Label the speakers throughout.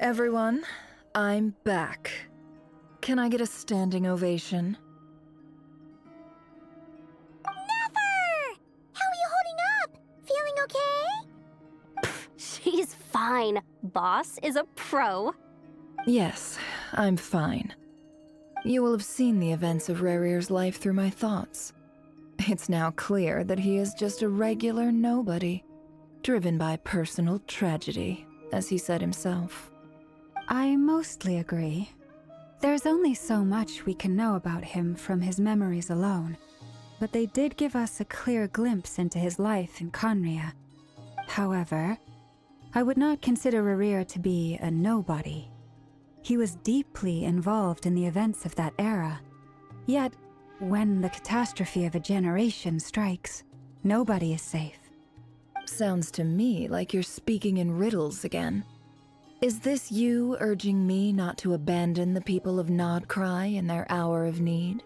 Speaker 1: Everyone, I'm back. Can I get a standing ovation?
Speaker 2: Never! How are you holding up? Feeling okay?
Speaker 3: She's fine. Boss is a pro.
Speaker 1: Yes, I'm fine. You will have seen the events of Rarir's life through my thoughts. It's now clear that he is just a regular nobody, driven by personal tragedy, as he said himself.
Speaker 4: I mostly agree. There's only so much we can know about him from his memories alone, but they did give us a clear glimpse into his life in Conria. However, I would not consider Rarir to be a nobody. He was deeply involved in the events of that era. Yet, when the catastrophe of a generation strikes, nobody is safe.
Speaker 1: Sounds to me like you're speaking in riddles again. Is this you urging me not to abandon the people of Nodcry in their hour of need?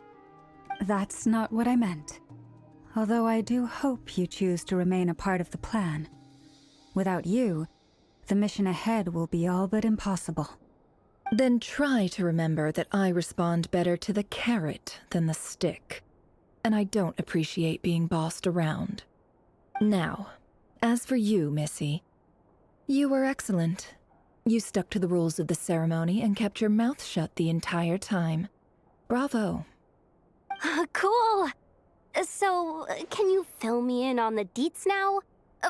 Speaker 4: That's not what I meant. Although I do hope you choose to remain a part of the plan. Without you, the mission ahead will be all but impossible.
Speaker 1: Then try to remember that I respond better to the carrot than the stick, and I don't appreciate being bossed around. Now, as for you, Missy, you were excellent. You stuck to the rules of the ceremony and kept your mouth shut the entire time. Bravo.
Speaker 3: Cool! So, can you fill me in on the deets now?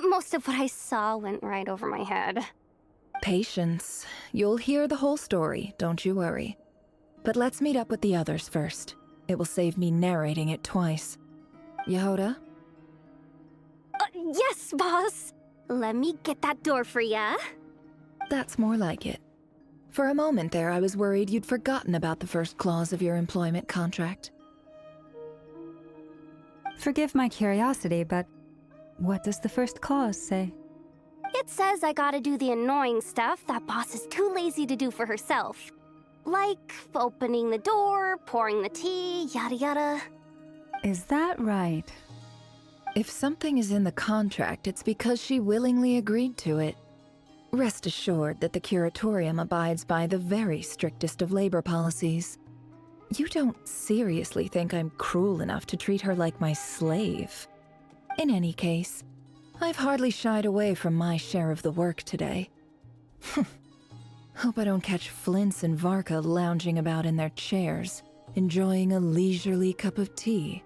Speaker 3: Most of what I saw went right over my head.
Speaker 1: Patience. You'll hear the whole story, don't you worry. But let's meet up with the others first. It will save me narrating it twice. Yehoda?
Speaker 3: Yes, boss! Let me get that door for ya.
Speaker 1: That's more like it. For a moment there, I was worried you'd forgotten about the first clause of your employment contract.
Speaker 4: Forgive my curiosity, but what does the first clause say?
Speaker 3: It says I gotta do the annoying stuff that boss is too lazy to do for herself. Like opening the door, pouring the tea, yada yada.
Speaker 4: Is that right?
Speaker 1: If something is in the contract, it's because she willingly agreed to it. Rest assured that the Curatorium abides by the very strictest of labor policies. You don't seriously think I'm cruel enough to treat her like my slave? In any case, I've hardly shied away from my share of the work today. Hope I don't catch Flintz and Varka lounging about in their chairs, enjoying a leisurely cup of tea.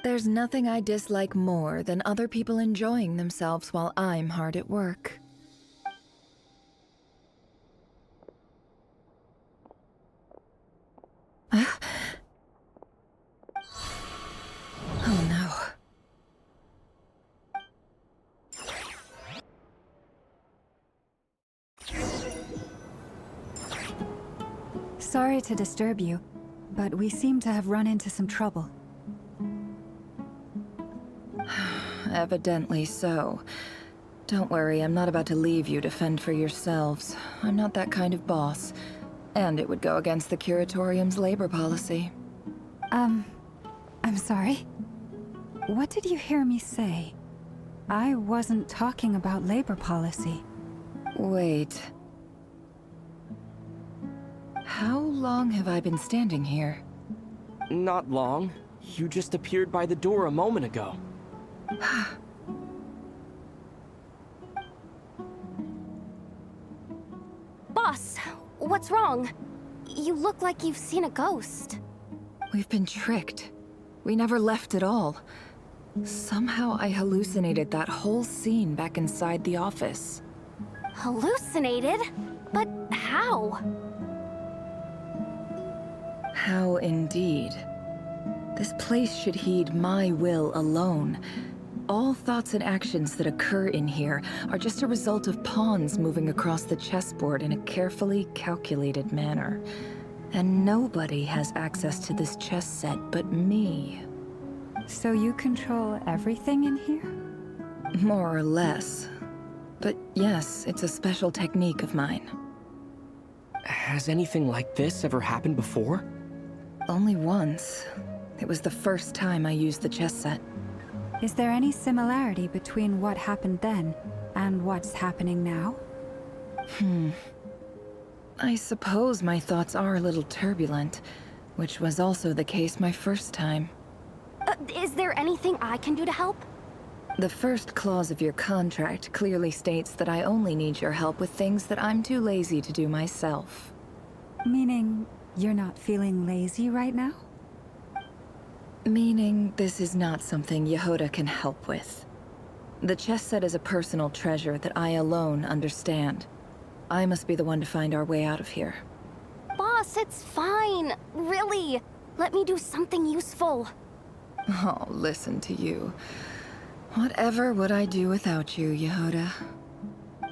Speaker 1: There's nothing I dislike more than other people enjoying themselves while I'm hard at work. Oh no.
Speaker 4: Sorry to disturb you, but we seem to have run into some trouble.
Speaker 1: Evidently so. Don't worry, I'm not about to leave you to fend for yourselves. I'm not that kind of boss. And it would go against the Curatorium's labor policy.
Speaker 4: I'm sorry. What did you hear me say? I wasn't talking about labor policy.
Speaker 1: Wait. How long have I been standing here?
Speaker 5: Not long. You just appeared by the door a moment ago.
Speaker 3: Boss, what's wrong? You look like you've seen a ghost.
Speaker 1: We've been tricked. We never left at all. Somehow I hallucinated that whole scene back inside the office.
Speaker 3: Hallucinated? But how?
Speaker 1: How indeed. This place should heed my will alone. All thoughts and actions that occur in here are just a result of pawns moving across the chessboard in a carefully calculated manner. And nobody has access to this chess set but me.
Speaker 4: So you control everything in here?
Speaker 1: More or less. But yes, it's a special technique of mine.
Speaker 5: Has anything like this ever happened before?
Speaker 1: Only once. It was the first time I used the chess set.
Speaker 4: Is there any similarity between what happened then and what's happening now?
Speaker 1: I suppose my thoughts are a little turbulent, which was also the case my first time.
Speaker 3: Is there anything I can do to help?
Speaker 1: The first clause of your contract clearly states that I only need your help with things that I'm too lazy to do myself.
Speaker 4: Meaning, you're not feeling lazy right now?
Speaker 1: Meaning, this is not something Yehoda can help with. The chess set is a personal treasure that I alone understand. I must be the one to find our way out of here.
Speaker 3: Boss, it's fine. Really. Let me do something useful.
Speaker 1: Oh, listen to you. Whatever would I do without you, Yehoda?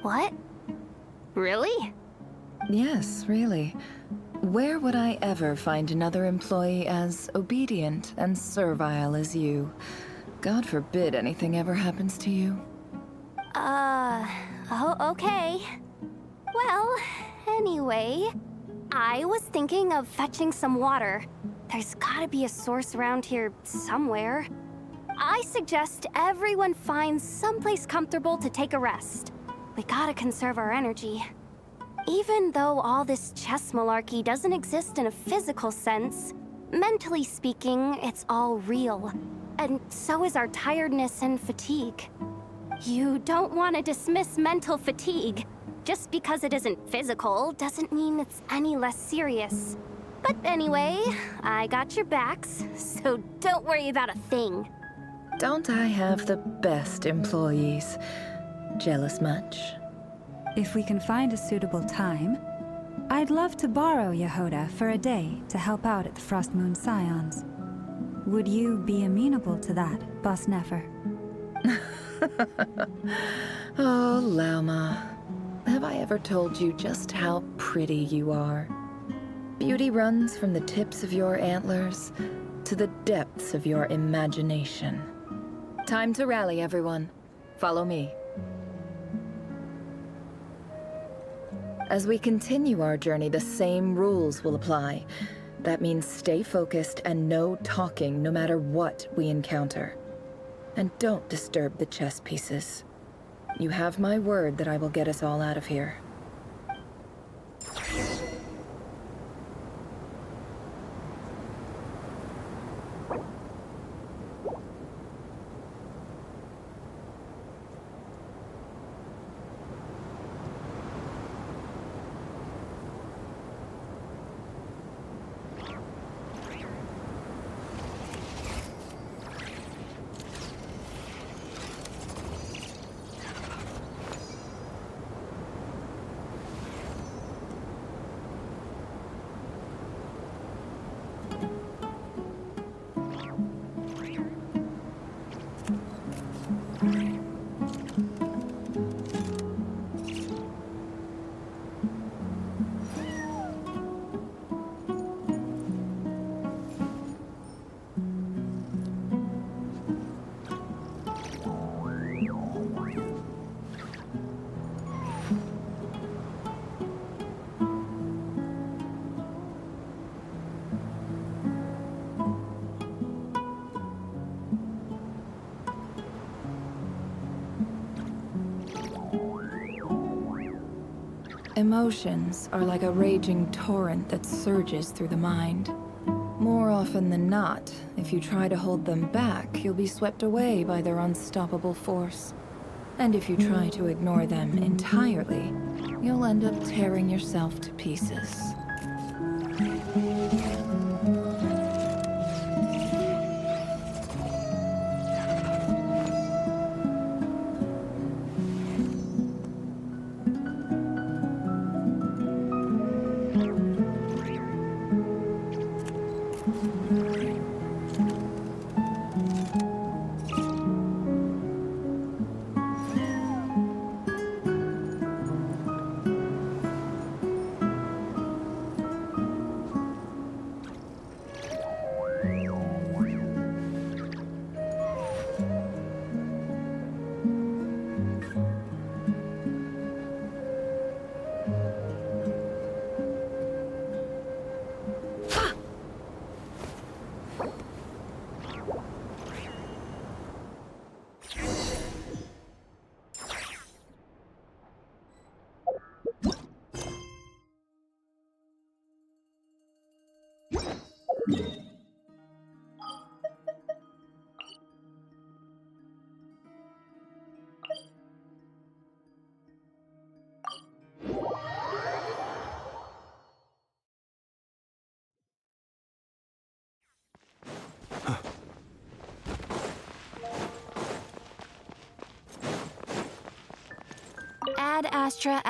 Speaker 3: What? Really?
Speaker 1: Yes, really. Where would I ever find another employee as obedient and servile as you? God forbid anything ever happens to you.
Speaker 3: Oh, okay. Well, anyway, I was thinking of fetching some water. There's gotta be a source around here somewhere. I suggest everyone finds someplace comfortable to take a rest. We gotta conserve our energy. Even though all this chess malarkey doesn't exist in a physical sense, mentally speaking, it's all real. And so is our tiredness and fatigue. You don't want to dismiss mental fatigue. Just because it isn't physical doesn't mean it's any less serious. But anyway, I got your backs, so don't worry about a thing.
Speaker 1: Don't I have the best employees? Jealous much?
Speaker 4: If we can find a suitable time, I'd love to borrow Yehoda for a day to help out at the Frost Moon Scions. Would you be amenable to that, Boss Nefer?
Speaker 1: Oh, Lauma. Have I ever told you just how pretty you are? Beauty runs from the tips of your antlers to the depths of your imagination. Time to rally, everyone. Follow me. As we continue our journey, the same rules will apply. That means stay focused and no talking no matter what we encounter. And don't disturb the chess pieces. You have my word that I will get us all out of here. Emotions are like a raging torrent that surges through the mind. More often than not, if you try to hold them back, you'll be swept away by their unstoppable force. And if you try to ignore them entirely, you'll end up tearing yourself to pieces.
Speaker 3: Ad Astra.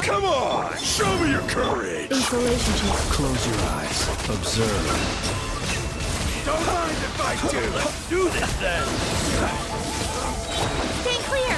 Speaker 6: Come on! Show me your courage!
Speaker 1: Insulation check.
Speaker 6: Close your eyes. Observe. Don't mind if I do! Let's do this then!
Speaker 2: Stay clear!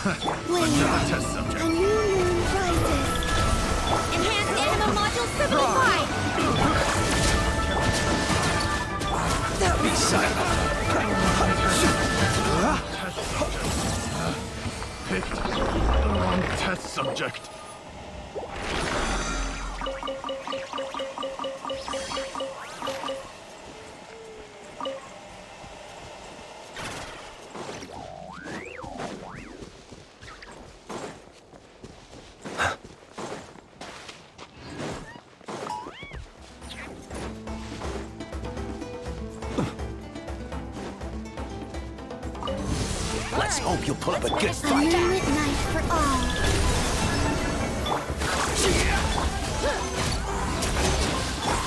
Speaker 6: Another test subject.
Speaker 2: A new moon rises. Enhanced animal module simplified.
Speaker 6: Be silent. Picked the wrong test subject.
Speaker 7: Let's hope you'll pull up a good
Speaker 2: A
Speaker 7: fight.
Speaker 2: moonlit night for all.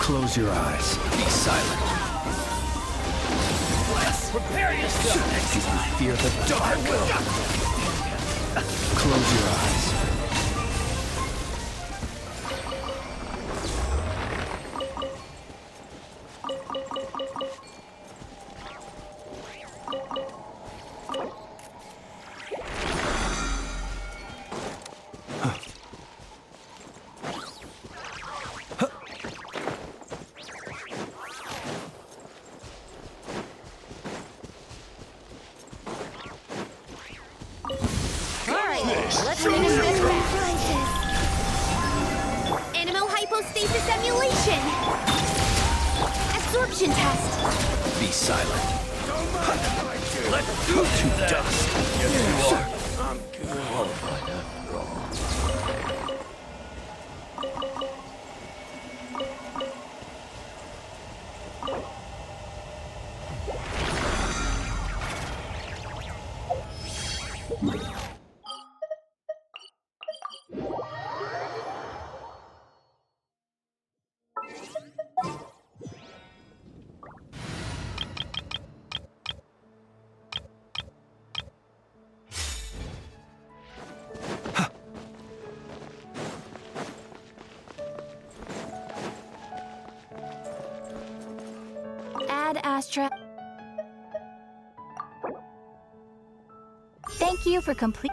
Speaker 6: Close your eyes.
Speaker 7: Be silent.
Speaker 6: Prepare yourself.
Speaker 7: If you fear the dark,
Speaker 6: Close your eyes.
Speaker 2: Fusion test.
Speaker 7: Be silent. Let go to dust. Yes, you are. Qualified after all.
Speaker 3: Ad Astra. Thank you for complete.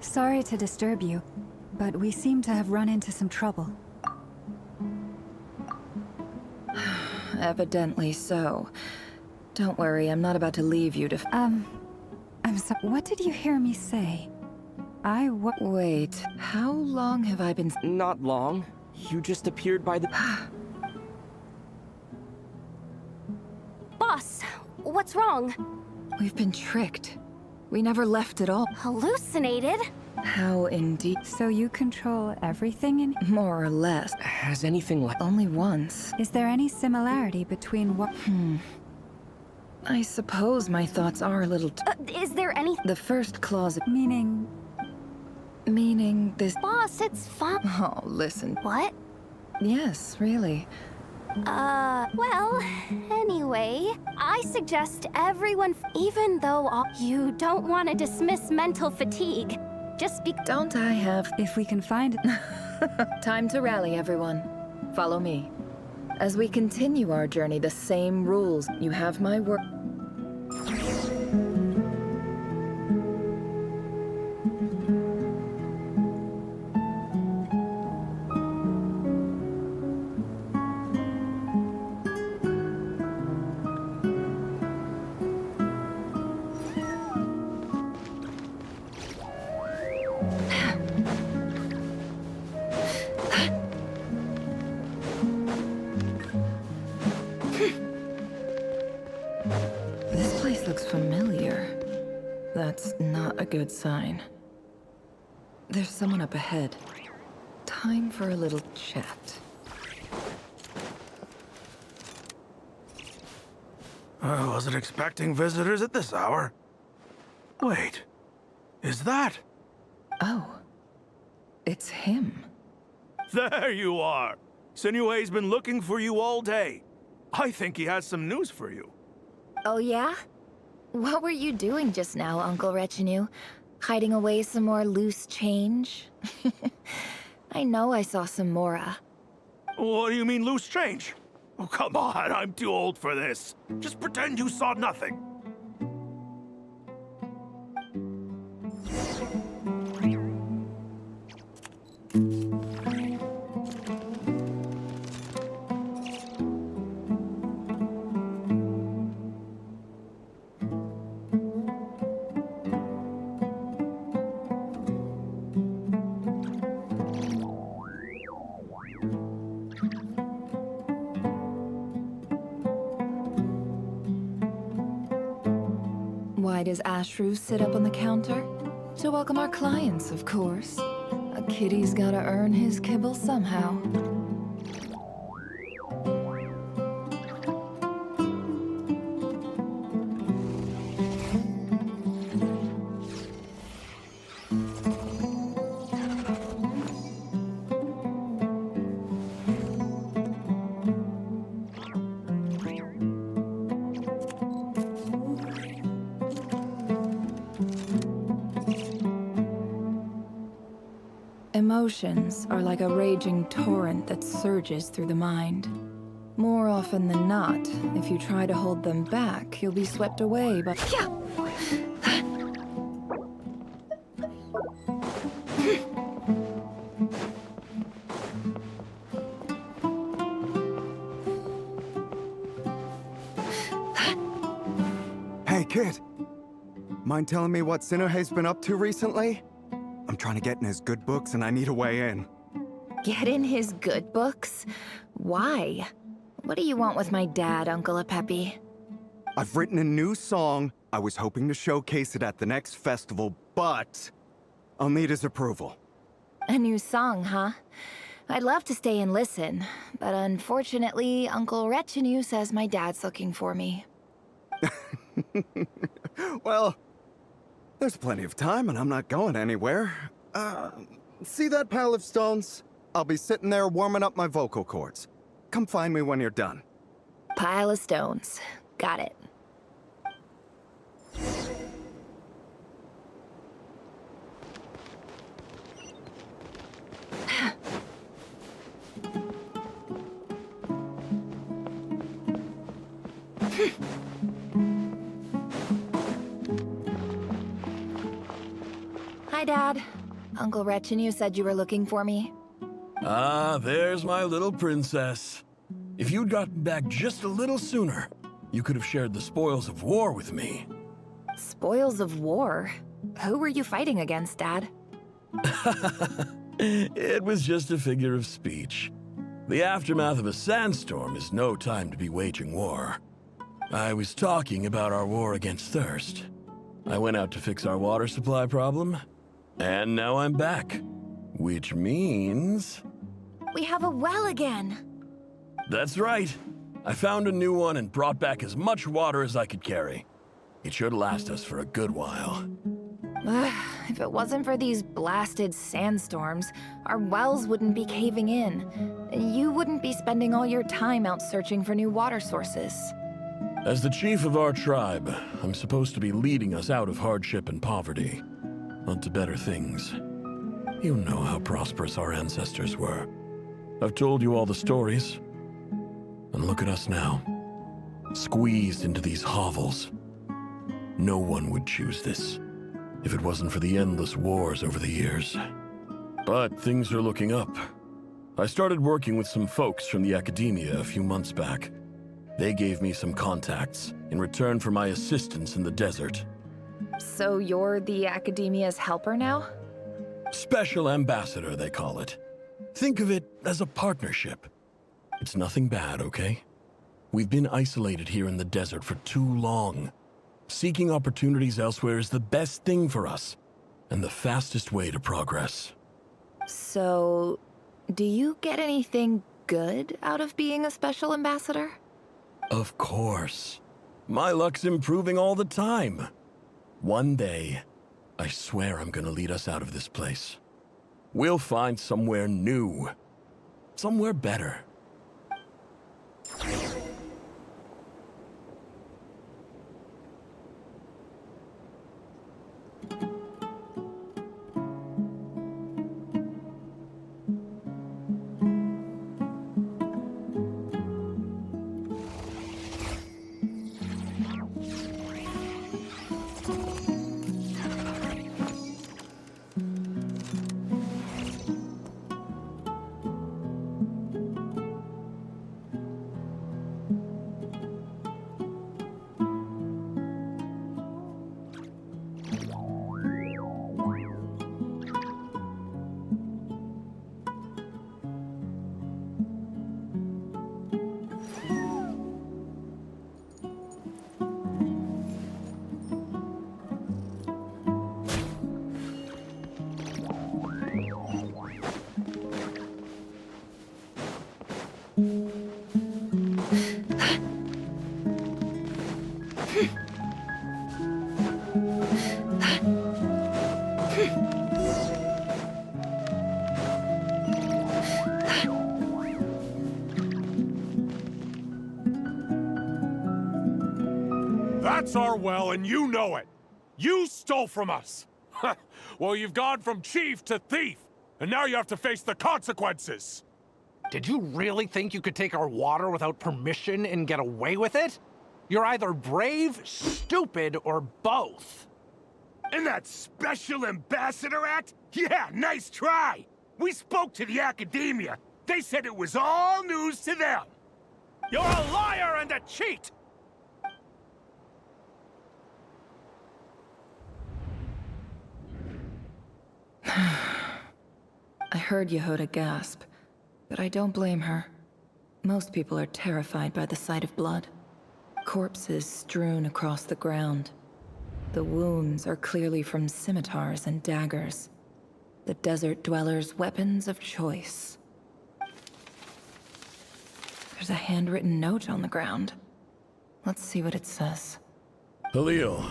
Speaker 4: Sorry to disturb you, but we seem to have run into some trouble.
Speaker 1: Evidently so. Don't worry, I'm not about to leave you to
Speaker 4: I'm sorry. What did you hear me say?
Speaker 1: Wait, how long have I been...
Speaker 5: Not long. You just appeared by the...
Speaker 3: Boss, what's wrong?
Speaker 1: We've been tricked. We never left at all.
Speaker 3: Hallucinated?
Speaker 1: How indeed.
Speaker 4: So you control everything in...
Speaker 1: More or less.
Speaker 5: Has anything like...
Speaker 1: Only once.
Speaker 4: Is there any similarity between what...
Speaker 1: I suppose my thoughts are a little...
Speaker 3: Is there any...
Speaker 1: The first clause...
Speaker 4: Meaning...
Speaker 1: Meaning this...
Speaker 3: Boss, it's fun.
Speaker 1: Oh, listen.
Speaker 3: What?
Speaker 1: Yes, really.
Speaker 3: Well, anyway, I suggest everyone, even though you don't want to dismiss mental fatigue, just be...
Speaker 1: Don't I have...
Speaker 4: If we can find it...
Speaker 1: Time to rally, everyone. Follow me. As we continue our journey, the same rules. You have my word. This place looks familiar. That's not a good sign. There's someone up ahead. Time for a little chat.
Speaker 6: I wasn't expecting visitors at this hour. Wait, is that?
Speaker 1: Oh, it's him.
Speaker 6: There you are! Sinue's been looking for you all day. I think he has some news for you.
Speaker 1: Oh yeah? What were you doing just now, Uncle Retinue? Hiding away some more loose change? I know I saw some Mora.
Speaker 6: What do you mean, loose change? Oh, come on, I'm too old for this. Just pretend you saw nothing.
Speaker 1: Why does Ashru sit up on the counter? To welcome our clients, of course. A kitty's gotta earn his kibble somehow. Emotions are like a raging torrent that surges through the mind. More often than not, if you try to hold them back, you'll be swept away by— Yeah!
Speaker 8: Hey, kid. Mind telling me what Sinnohe's been up to recently? I'm trying to get in his good books and I need a way in.
Speaker 1: Get in his good books? Why? What do you want with my dad, Uncle Apepi?
Speaker 8: I've written a new song. I was hoping to showcase it at the next festival, but I'll need his approval.
Speaker 1: A new song, huh? I'd love to stay and listen, but unfortunately, Uncle Retinue says my dad's looking for me.
Speaker 8: Well, there's plenty of time and I'm not going anywhere. See that pile of stones? I'll be sitting there warming up my vocal cords. Come find me when you're done.
Speaker 1: Pile of stones. Got it. Hi, Dad. Uncle Retinue said you were looking for me.
Speaker 7: Ah, there's my little princess. If you'd gotten back just a little sooner, you could have shared the spoils of war with me.
Speaker 1: Spoils of war? Who were you fighting against, Dad?
Speaker 7: It was just a figure of speech. The aftermath of a sandstorm is no time to be waging war. I was talking about our war against thirst. I went out to fix our water supply problem, and now I'm back. Which means...
Speaker 1: We have a well again!
Speaker 7: That's right. I found a new one and brought back as much water as I could carry. It should last us for a good while.
Speaker 1: If it wasn't for these blasted sandstorms, our wells wouldn't be caving in. You wouldn't be spending all your time out searching for new water sources.
Speaker 7: As the chief of our tribe, I'm supposed to be leading us out of hardship and poverty, onto better things. You know how prosperous our ancestors were. I've told you all the stories. And look at us now, squeezed into these hovels. No one would choose this, if it wasn't for the endless wars over the years. But things are looking up. I started working with some folks from the academia a few months back. They gave me some contacts in return for my assistance in the desert.
Speaker 1: So you're the academia's helper now?
Speaker 7: Special ambassador, they call it. Think of it as a partnership. It's nothing bad, okay? We've been isolated here in the desert for too long. Seeking opportunities elsewhere is the best thing for us, and the fastest way to progress.
Speaker 1: So, do you get anything good out of being a special ambassador?
Speaker 7: Of course. My luck's improving all the time. One day, I swear I'm gonna lead us out of this place. We'll find somewhere new. Somewhere better.
Speaker 9: That's our well, and you know it. You stole from us. Well, you've gone from chief to thief, and now you have to face the consequences.
Speaker 10: Did you really think you could take our water without permission and get away with it? You're either brave, stupid, or both.
Speaker 9: And that Special Ambassador Act? Yeah, nice try. We spoke to the academia. They said it was all news to them. You're a liar and a cheat!
Speaker 1: I heard Yehuda gasp, but I don't blame her. Most people are terrified by the sight of blood. Corpses strewn across the ground. The wounds are clearly from scimitars and daggers. The desert dwellers' weapons of choice. There's a handwritten note on the ground. Let's see what it says.
Speaker 7: Halil,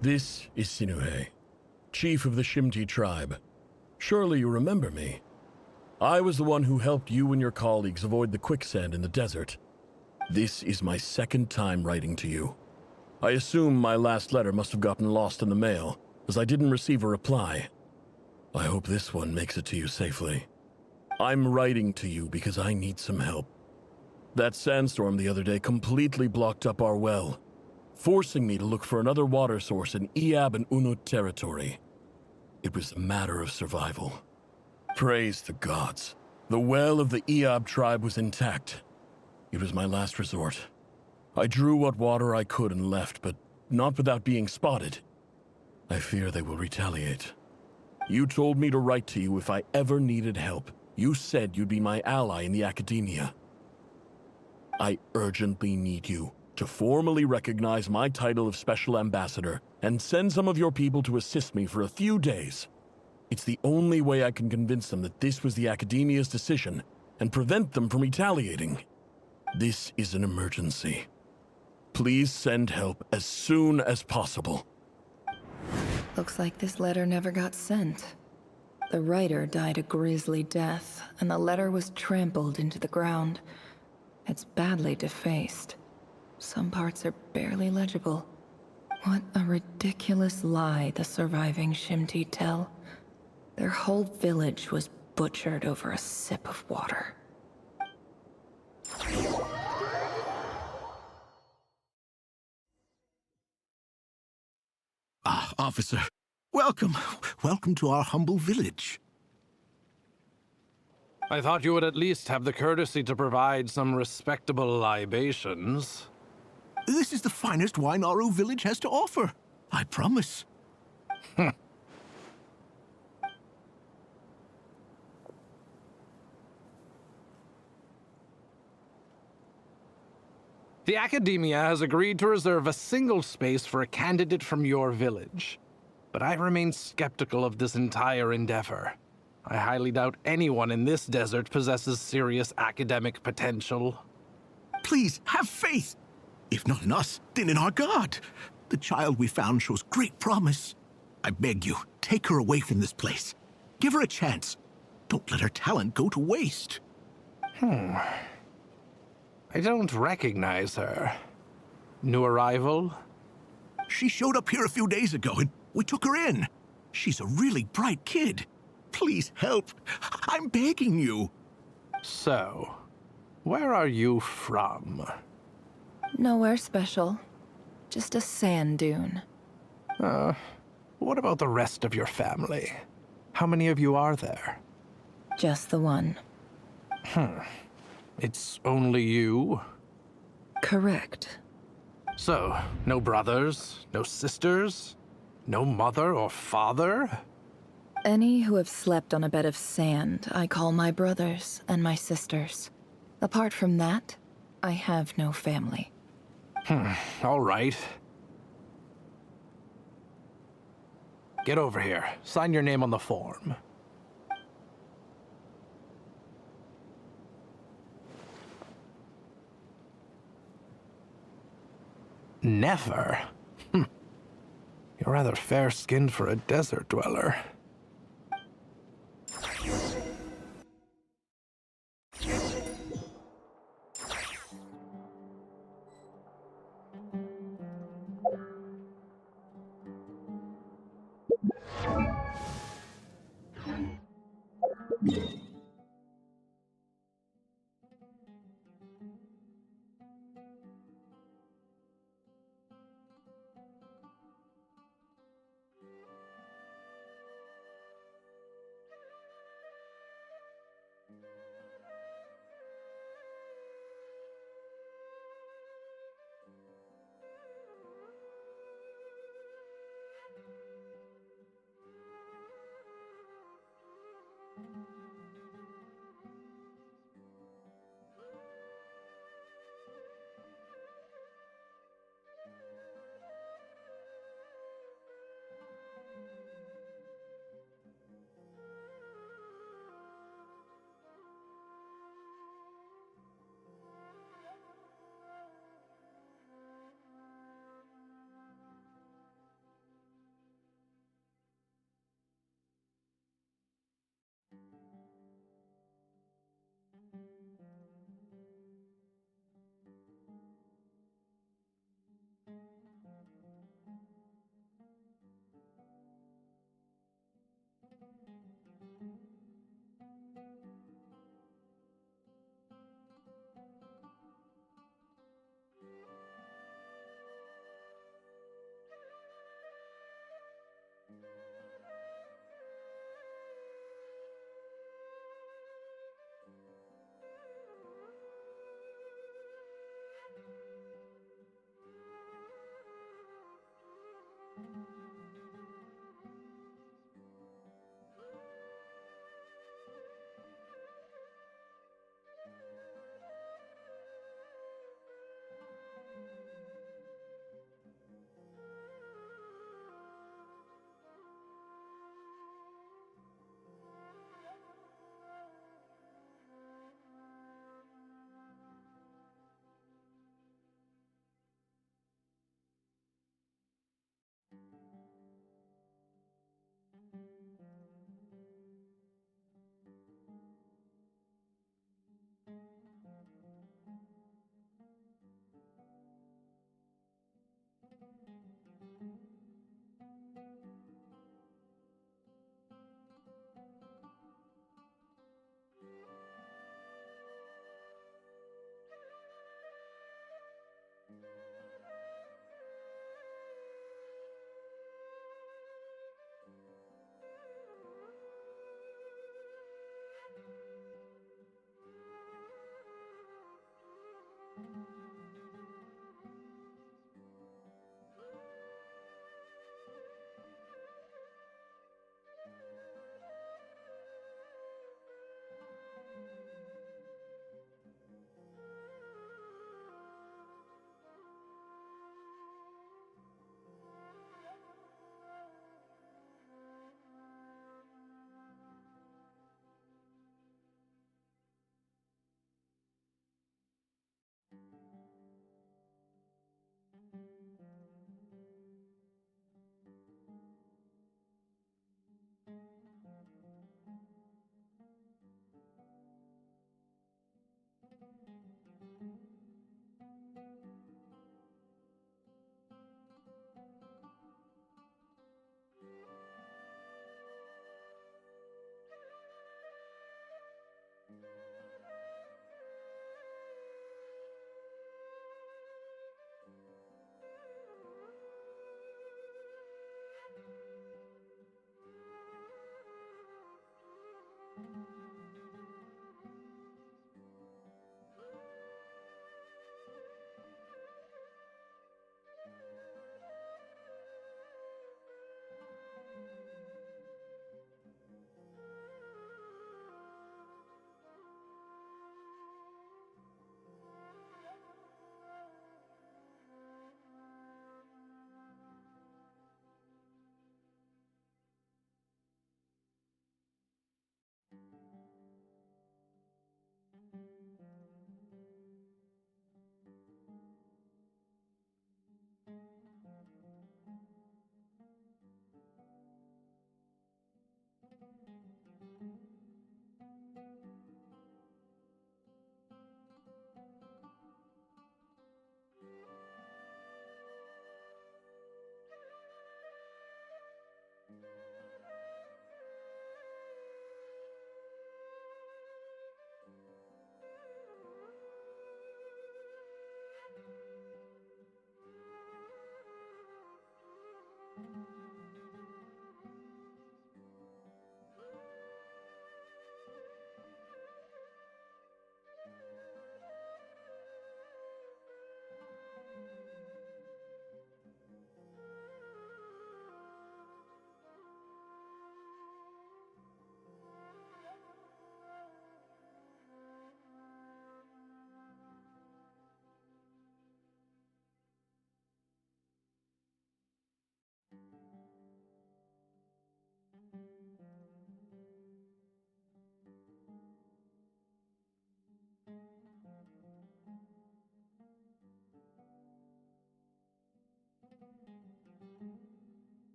Speaker 7: this is Sinuhe, chief of the Shimti tribe. Surely you remember me. I was the one who helped you and your colleagues avoid the quicksand in the desert. This is my second time writing to you. I assume my last letter must have gotten lost in the mail, as I didn't receive a reply. I hope this one makes it to you safely. I'm writing to you because I need some help. That sandstorm the other day completely blocked up our well, forcing me to look for another water source in A.IV and Unut territory. It was a matter of survival. Praise the gods. The well of the A.IV tribe was intact. It was my last resort. I drew what water I could and left, but not without being spotted. I fear they will retaliate. You told me to write to you if I ever needed help. You said you'd be my ally in the academia. I urgently need you to formally recognize my title of Special Ambassador and send some of your people to assist me for a few days. It's the only way I can convince them that this was the academia's decision and prevent them from retaliating. This is an emergency. Please send help as soon as possible.
Speaker 1: Looks like this letter never got sent. The writer died a grisly death, and the letter was trampled into the ground. It's badly defaced. Some parts are barely legible. What a ridiculous lie the surviving Shimti tell. Their whole village was butchered over a sip of water.
Speaker 11: Ah, officer. Welcome. Welcome to our humble village.
Speaker 10: I thought you would at least have the courtesy to provide some respectable libations.
Speaker 11: This is the finest wine our village has to offer. I promise.
Speaker 10: The Academia has agreed to reserve a single space for a candidate from your village. But I remain skeptical of this entire endeavor. I highly doubt anyone in this desert possesses serious academic potential.
Speaker 11: Please, have faith. If not in us, then in our God. The child we found shows great promise. I beg you, take her away from this place. Give her a chance. Don't let her talent go to waste.
Speaker 10: I don't recognize her. New arrival?
Speaker 11: She showed up here a few days ago, and we took her in. She's a really bright kid. Please help. I'm begging you.
Speaker 10: So, where are you from?
Speaker 1: Nowhere special. Just a sand dune.
Speaker 10: What about the rest of your family? How many of you are there?
Speaker 1: Just the one.
Speaker 10: It's only you?
Speaker 1: Correct.
Speaker 10: So, no brothers, no sisters, no mother or father?
Speaker 1: Any who have slept on a bed of sand, I call my brothers and my sisters. Apart from that, I have no family.
Speaker 10: All right. Get over here. Sign your name on the form. Never? You're rather fair-skinned for a desert dweller.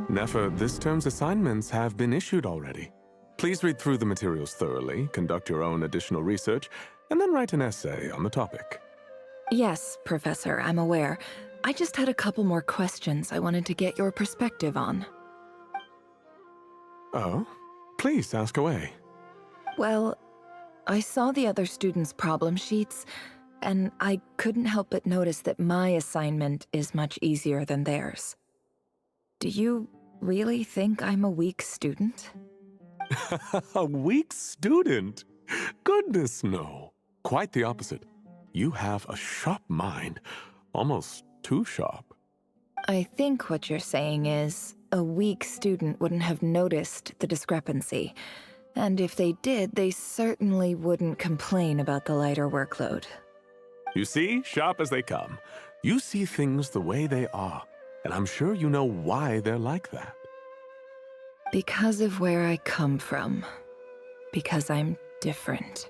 Speaker 12: Nefer, this term's assignments have been issued already. Please read through the materials thoroughly, conduct your own additional research, and then write an essay on the topic.
Speaker 1: Yes, Professor, I'm aware. I just had a couple more questions I wanted to get your perspective on.
Speaker 12: Oh? Please ask away.
Speaker 1: Well, I saw the other students' problem sheets, and I couldn't help but notice that my assignment is much easier than theirs. Do you really think I'm a weak student?
Speaker 12: A weak student? Goodness, no. Quite the opposite. You have a sharp mind, almost too sharp.
Speaker 1: I think what you're saying is, a weak student wouldn't have noticed the discrepancy. And if they did, they certainly wouldn't complain about the lighter workload.
Speaker 12: You see, sharp as they come. You see things the way they are, and I'm sure you know why they're like that.
Speaker 1: Because of where I come from. Because I'm different.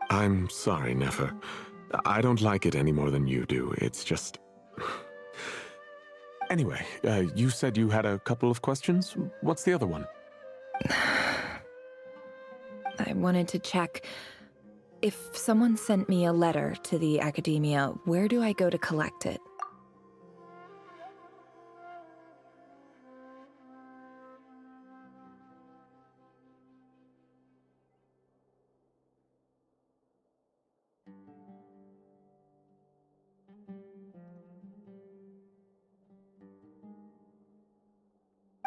Speaker 12: I'm sorry, Nefer. I don't like it any more than you do. It's just... Anyway, you said you had a couple of questions? What's the other one?
Speaker 1: I wanted to check... If someone sent me a letter to the academia, where do I go to collect it?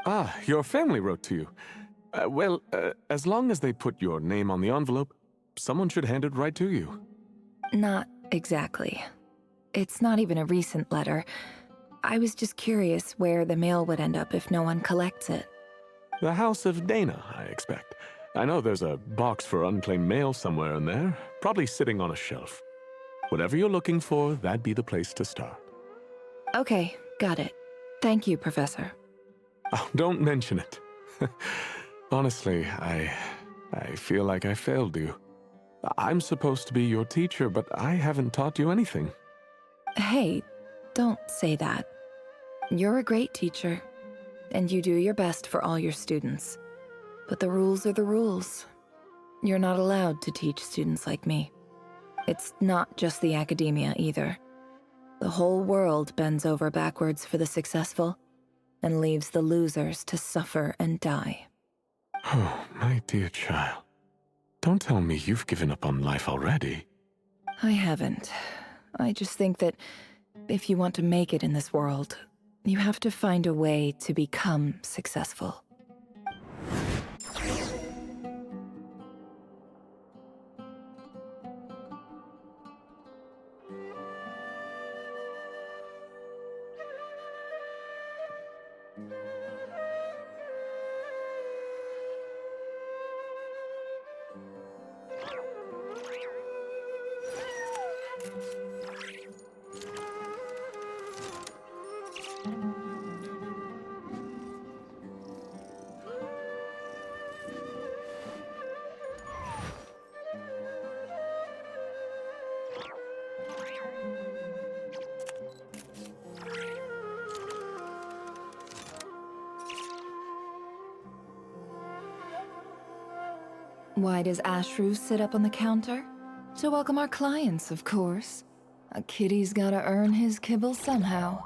Speaker 12: Ah, your family wrote to you. As long as they put your name on the envelope, someone should hand it right to you.
Speaker 1: Not exactly. It's not even a recent letter. I was just curious where the mail would end up if no one collects it.
Speaker 12: The House of Dana, I expect. I know there's a box for unclaimed mail somewhere in there, probably sitting on a shelf. Whatever you're looking for, that'd be the place to start.
Speaker 1: Okay, got it. Thank you, Professor.
Speaker 12: Oh, don't mention it. Honestly, I feel like I failed you. I'm supposed to be your teacher, but I haven't taught you anything.
Speaker 1: Hey, don't say that. You're a great teacher, and you do your best for all your students. But the rules are the rules. You're not allowed to teach students like me. It's not just the academia either. The whole world bends over backwards for the successful, and leaves the losers to suffer and die.
Speaker 12: Oh, my dear child. Don't tell me you've given up on life already.
Speaker 1: I haven't. I just think that if you want to make it in this world, you have to find a way to become successful. Why does Ashru sit up on the counter? To welcome our clients, of course. A kitty's gotta earn his kibble somehow.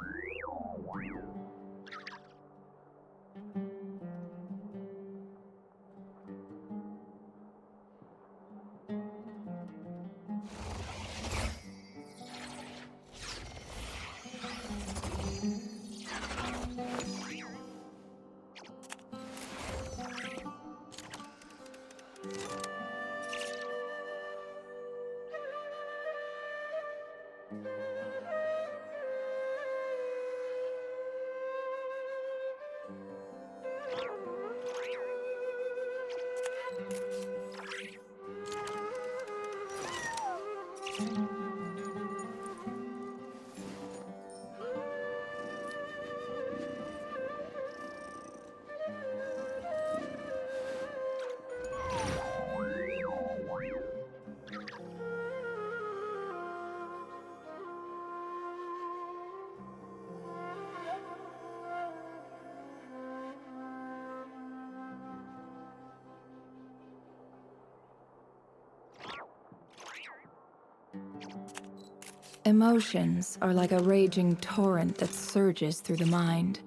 Speaker 1: Emotions are like a raging torrent that surges through the mind.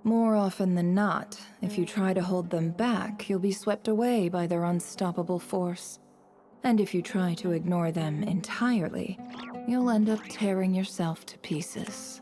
Speaker 1: More often than not, if you try to hold them back, you'll be swept away by their unstoppable force. And if you try to ignore them entirely, you'll end up tearing yourself to pieces.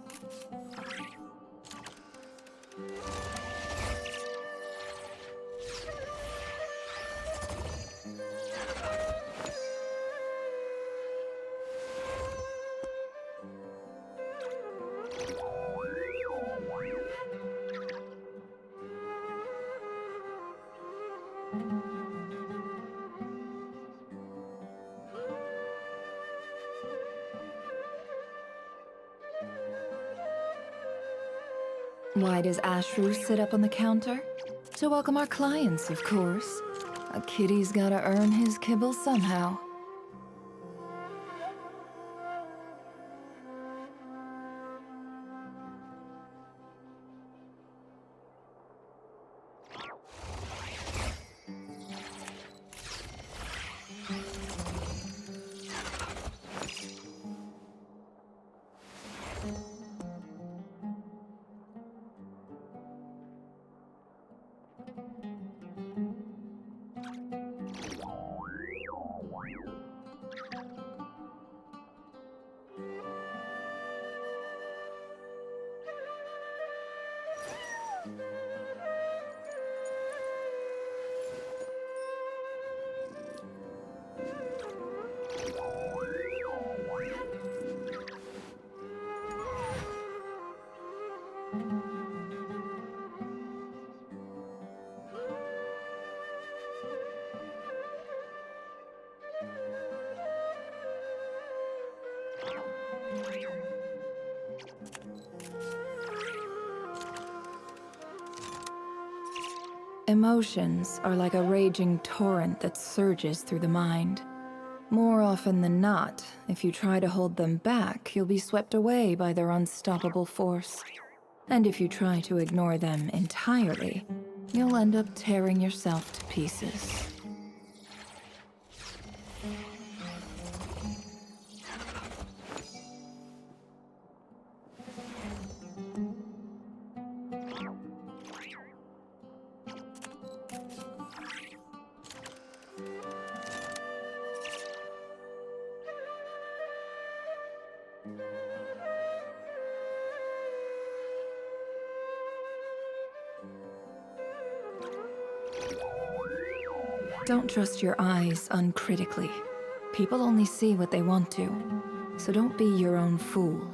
Speaker 1: Why does Ashru sit up on the counter? To welcome our clients, of course. A kitty's gotta earn his kibble somehow. Emotions are like a raging torrent that surges through the mind. More often than not, if you try to hold them back, you'll be swept away by their unstoppable force. And if you try to ignore them entirely, you'll end up tearing yourself to pieces. Don't trust your eyes uncritically. People only see what they want to, so don't be your own fool.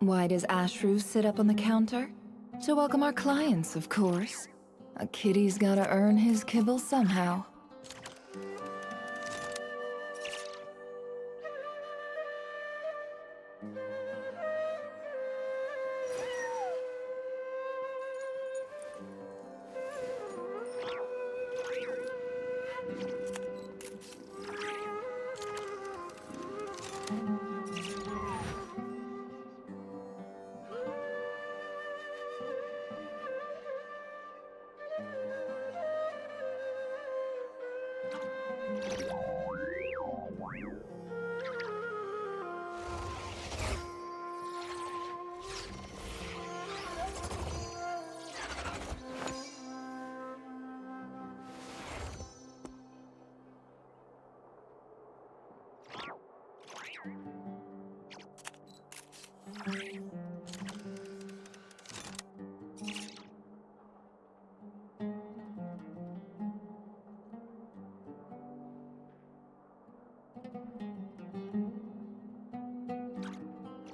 Speaker 1: Why does Ashru sit up on the counter? To welcome our clients, of course. A kitty's gotta earn his kibble somehow.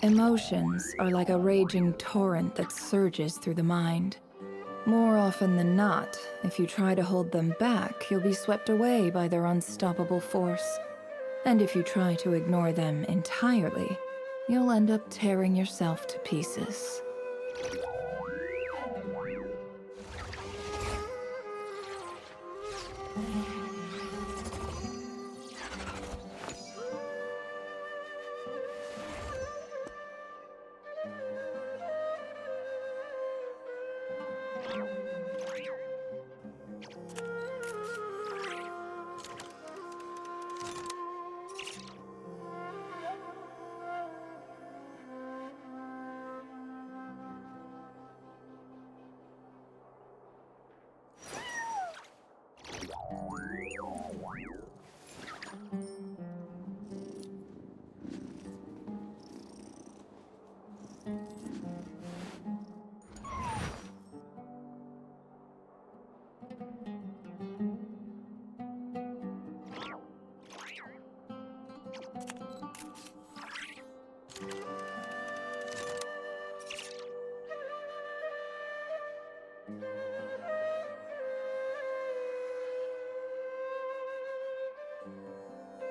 Speaker 1: Emotions are like a raging torrent that surges through the mind. More often than not, if you try to hold them back, you'll be swept away by their unstoppable force. And if you try to ignore them entirely, you'll end up tearing yourself to pieces.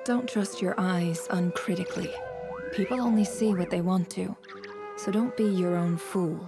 Speaker 1: Don't trust your eyes uncritically. People only see what they want to, so don't be your own fool.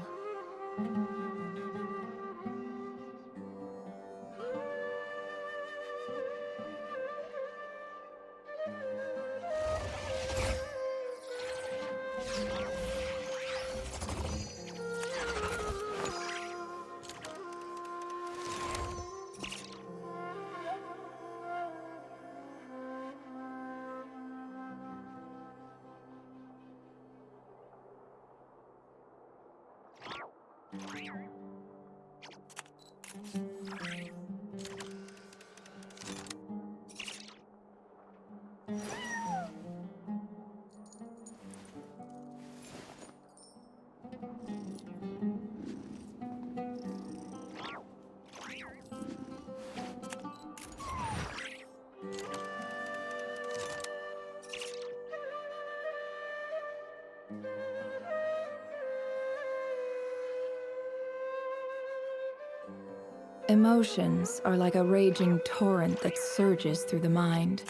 Speaker 1: Emotions are like a raging torrent that surges through the mind.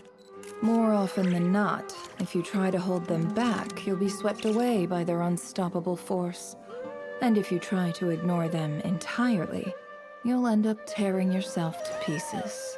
Speaker 1: More often than not, if you try to hold them back, you'll be swept away by their unstoppable force. And if you try to ignore them entirely, you'll end up tearing yourself to pieces.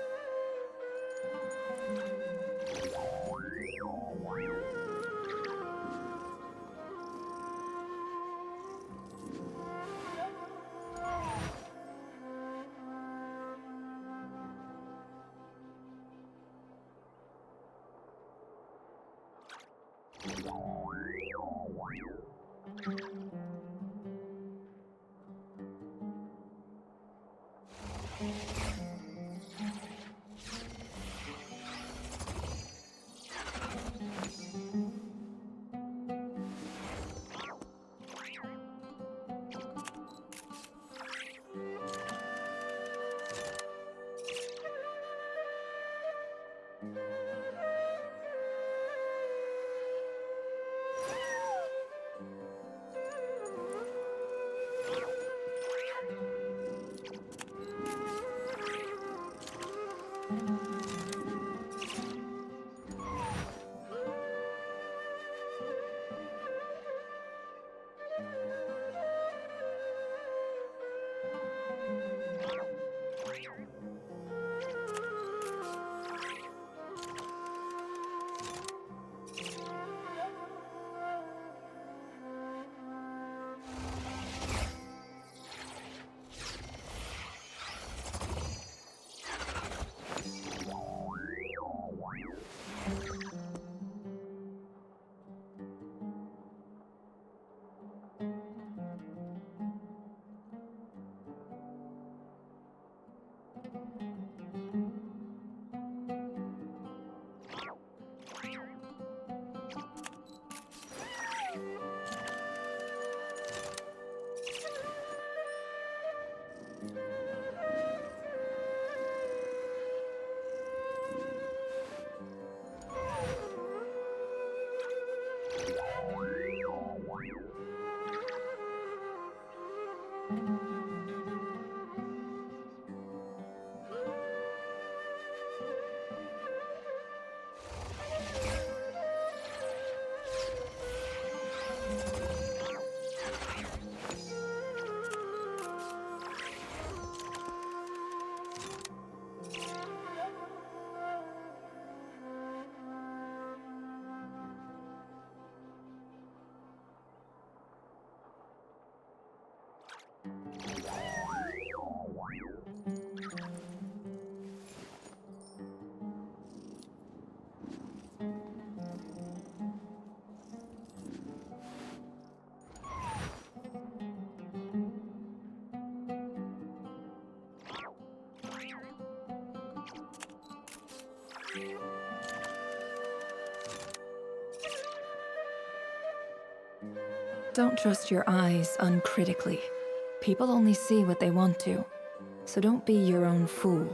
Speaker 1: Don't trust your eyes uncritically. People only see what they want to, so don't be your own fool.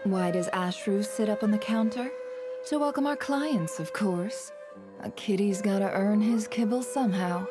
Speaker 1: Why does Ashru sit up on the counter? To welcome our clients, of course. A kitty's gotta earn his kibble somehow.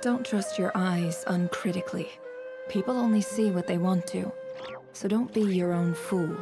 Speaker 1: Don't trust your eyes uncritically. People only see what they want to, so don't be your own fool.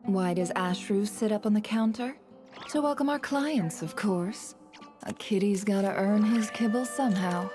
Speaker 1: Why does Ashru sit up on the counter? To welcome our clients, of course. A kitty's gotta earn his kibble somehow.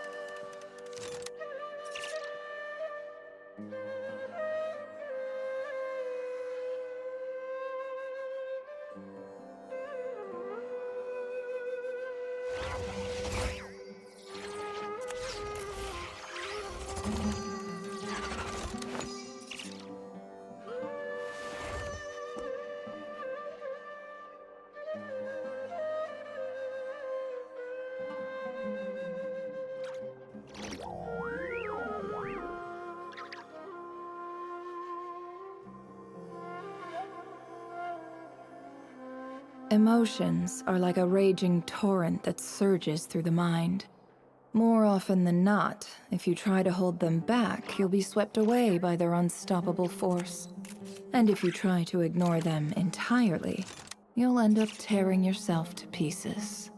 Speaker 1: Emotions are like a raging torrent that surges through the mind. More often than not, if you try to hold them back, you'll be swept away by their unstoppable force. And if you try to ignore them entirely, you'll end up tearing yourself to pieces.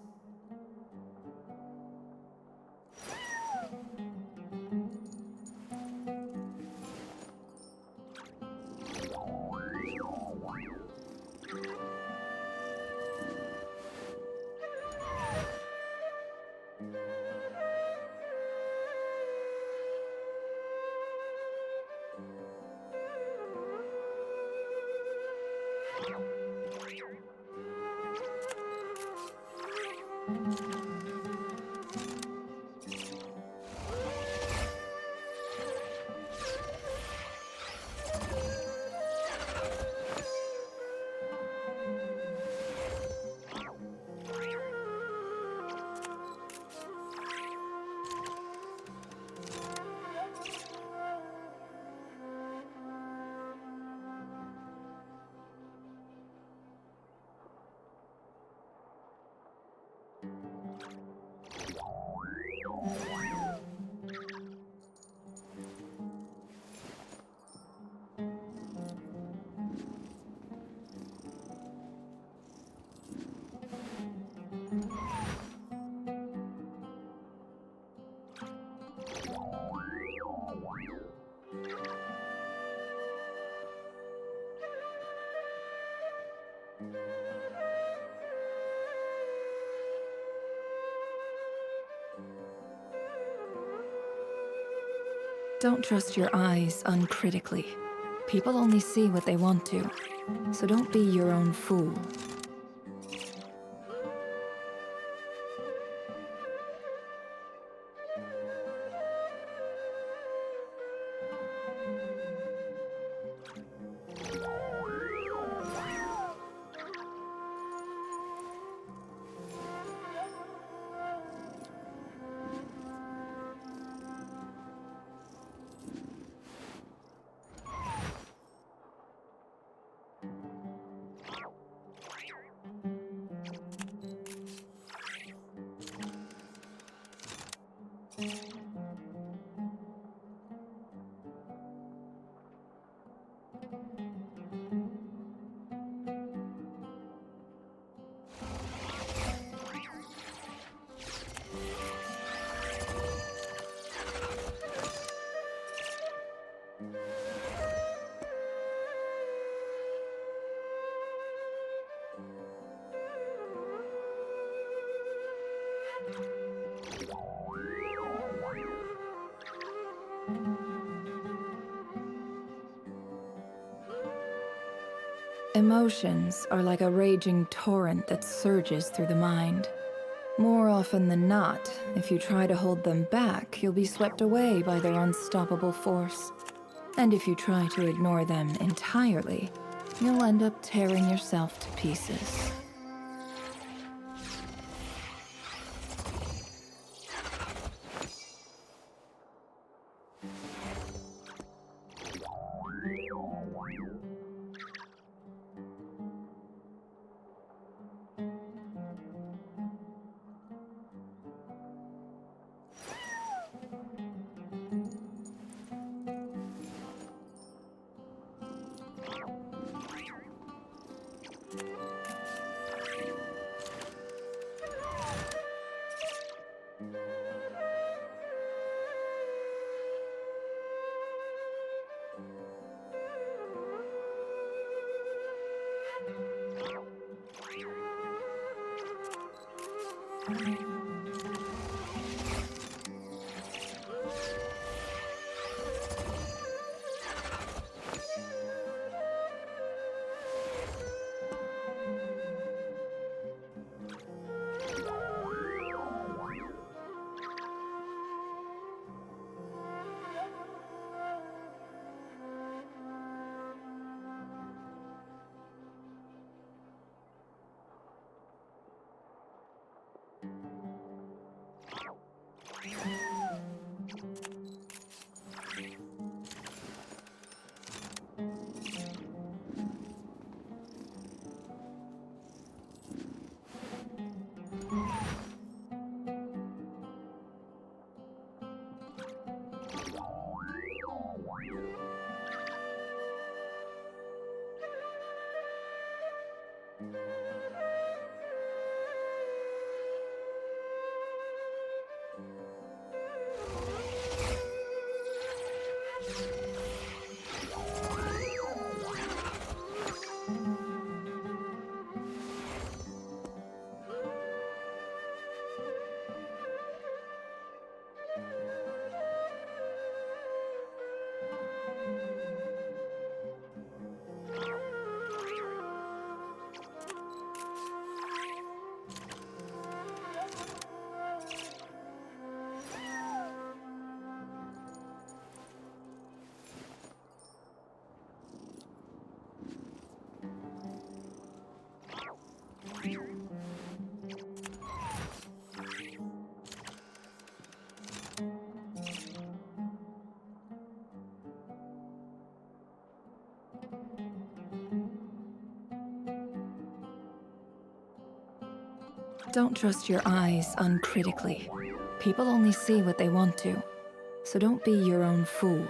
Speaker 1: Don't trust your eyes uncritically. People only see what they want to, so don't be your own fool. Emotions are like a raging torrent that surges through the mind. More often than not, if you try to hold them back, you'll be swept away by their unstoppable force. And if you try to ignore them entirely, you'll end up tearing yourself to pieces. Don't trust your eyes uncritically. People only see what they want to, so don't be your own fool.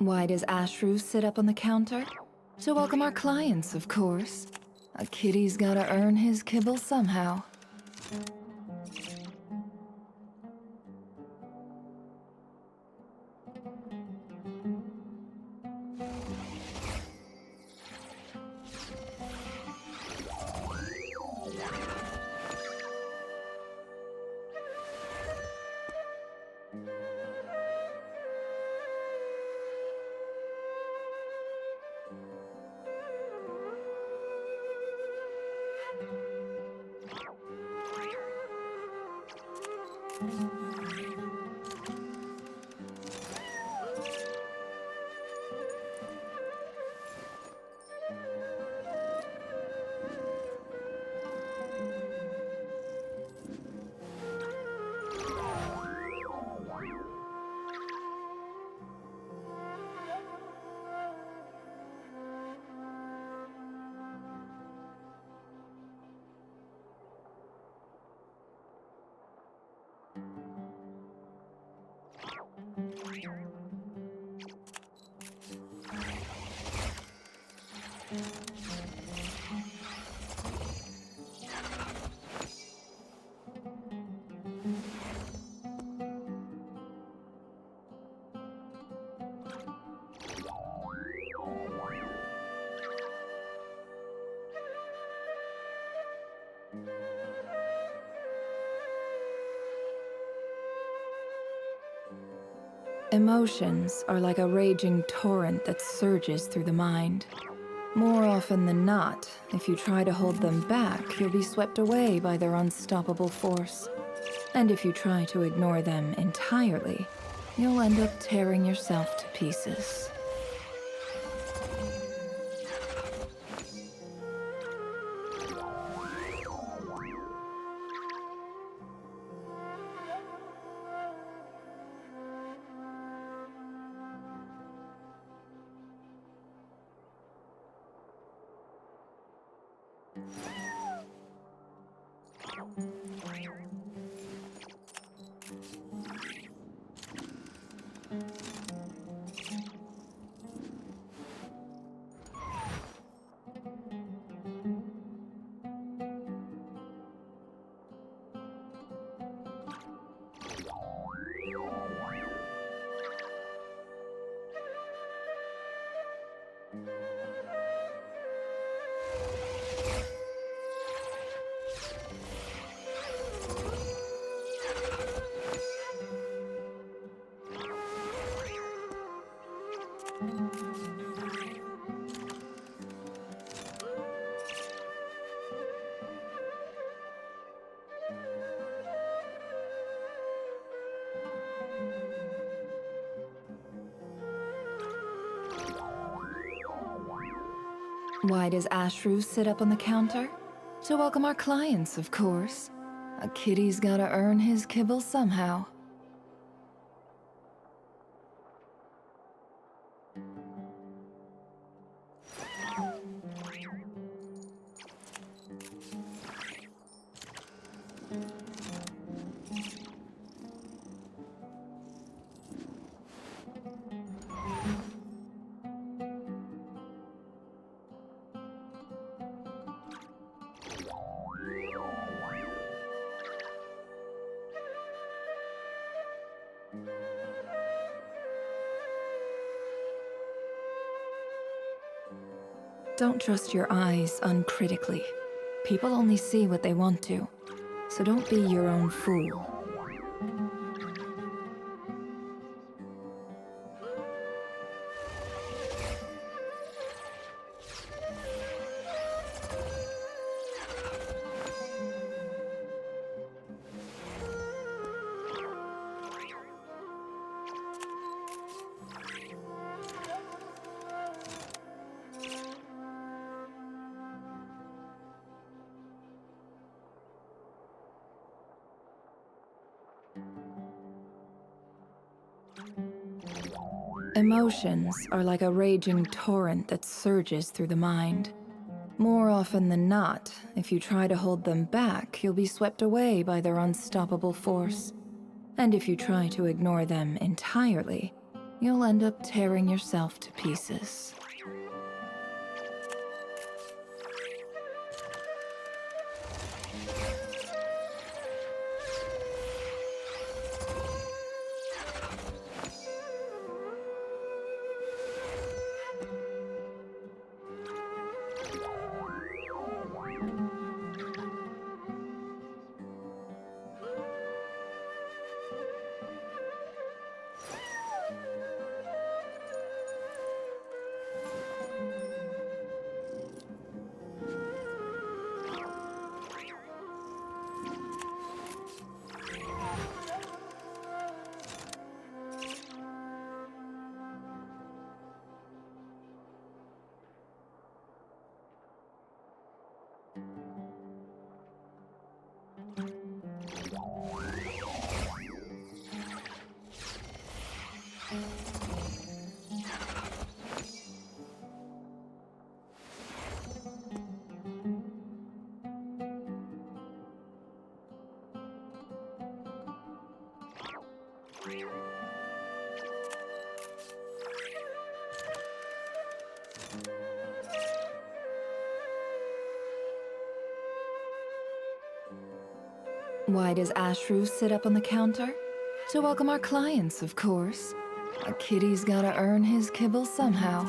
Speaker 1: Why does Ashru sit up on the counter? To welcome our clients, of course. A kitty's gotta earn his kibble somehow. Emotions are like a raging torrent that surges through the mind. More often than not, if you try to hold them back, you'll be swept away by their unstoppable force. And if you try to ignore them entirely, you'll end up tearing yourself to pieces. Why does Ashru sit up on the counter? To welcome our clients, of course. A kitty's gotta earn his kibble somehow. Don't trust your eyes uncritically. People only see what they want to, so don't be your own fool. Emotions are like a raging torrent that surges through the mind. More often than not, if you try to hold them back, you'll be swept away by their unstoppable force. And if you try to ignore them entirely, you'll end up tearing yourself to pieces. Why does Ashru sit up on the counter? To welcome our clients, of course. A kitty's gotta earn his kibble somehow.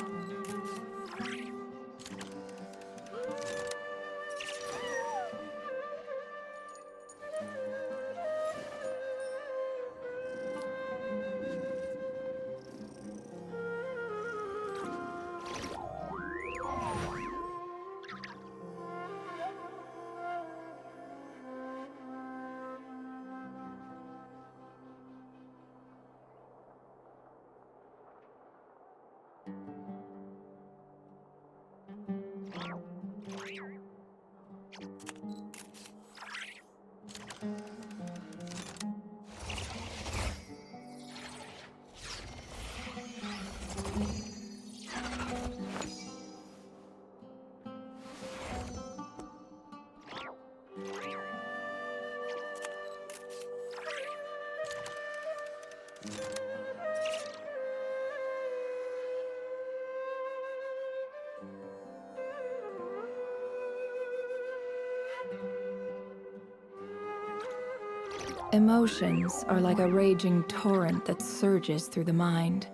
Speaker 1: Emotions are like a raging torrent that surges through the mind.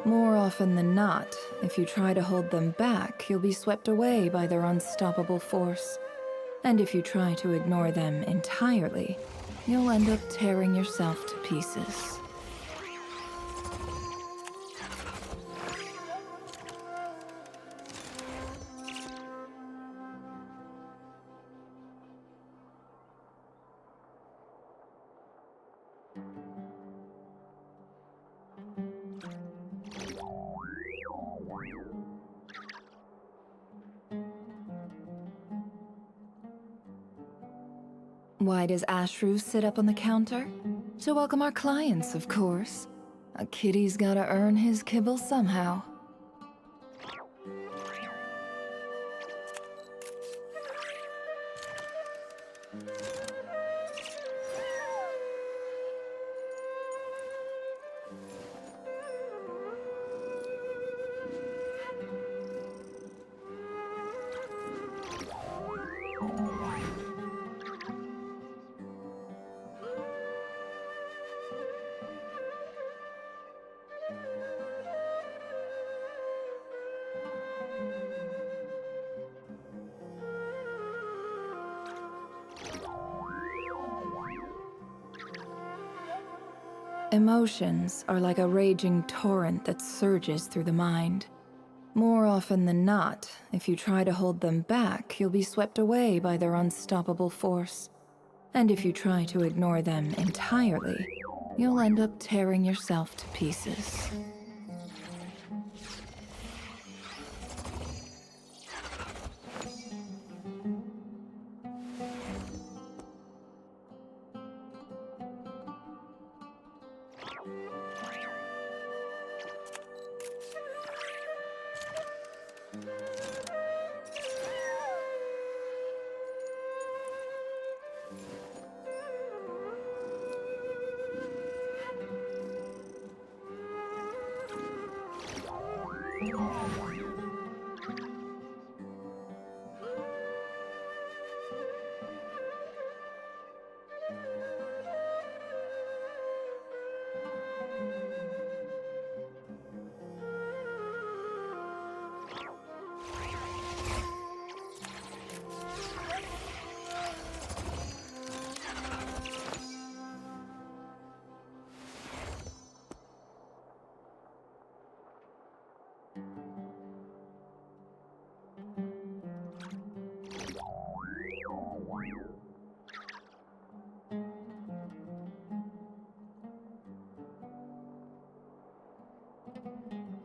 Speaker 1: More often than not, if you try to hold them back, you'll be swept away by their unstoppable force. And if you try to ignore them entirely, you'll end up tearing yourself to pieces. Why does Ashru sit up on the counter? To welcome our clients, of course. A kitty's gotta earn his kibble somehow. Emotions are like a raging torrent that surges through the mind. More often than not, if you try to hold them back, you'll be swept away by their unstoppable force. And if you try to ignore them entirely, you'll end up tearing yourself to pieces.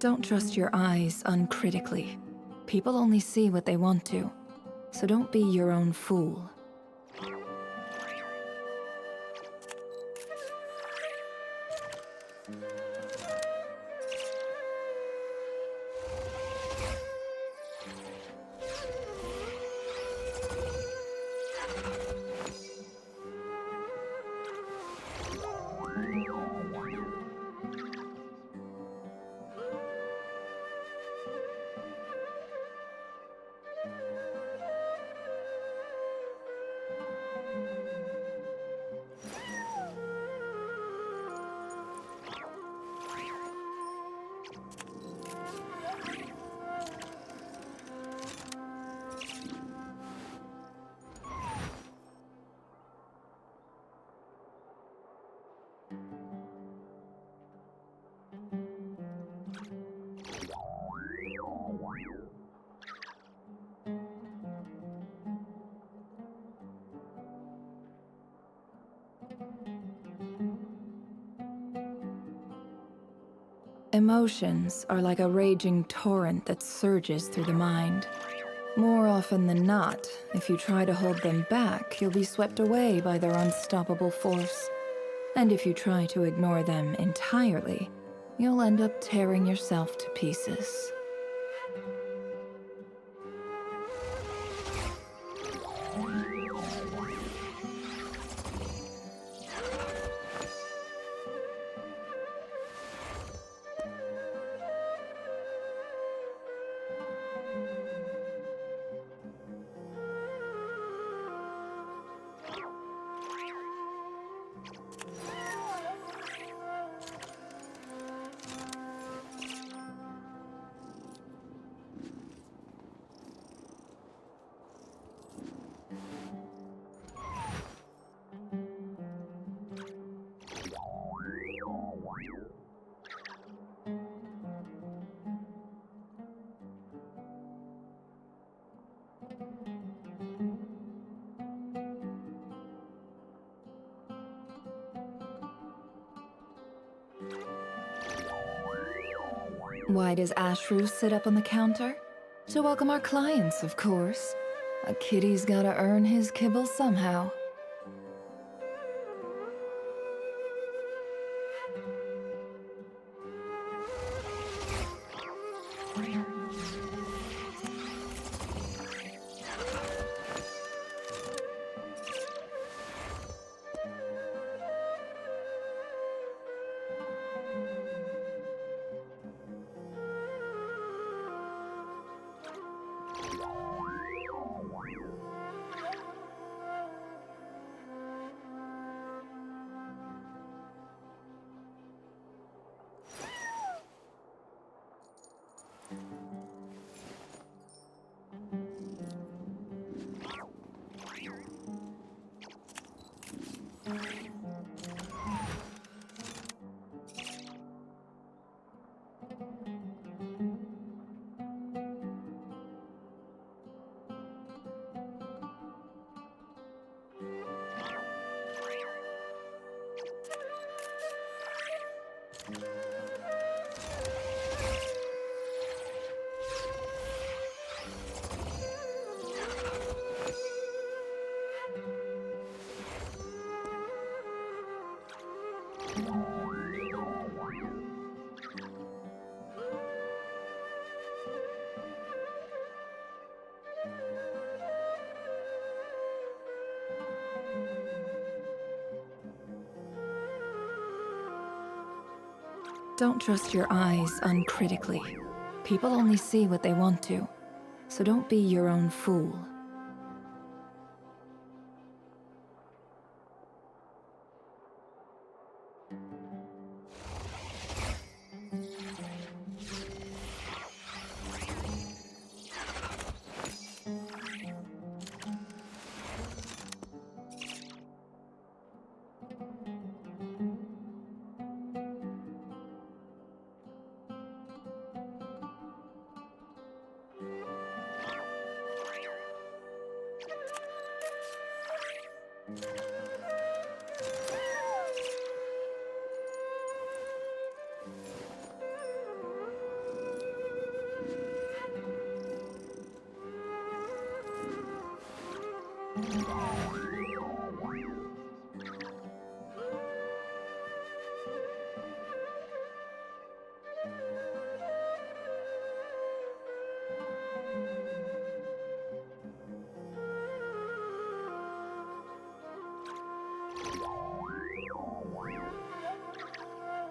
Speaker 1: Don't trust your eyes uncritically. People only see what they want to, so don't be your own fool. Emotions are like a raging torrent that surges through the mind. More often than not, if you try to hold them back, you'll be swept away by their unstoppable force. And if you try to ignore them entirely, you'll end up tearing yourself to pieces. Why does Ashru sit up on the counter? To welcome our clients, of course. A kitty's gotta earn his kibble somehow. Don't trust your eyes uncritically. People only see what they want to, so don't be your own fool.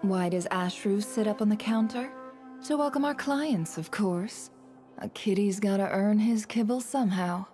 Speaker 1: Why does Ashru sit up on the counter? To welcome our clients, of course. A kitty's gotta earn his kibble somehow.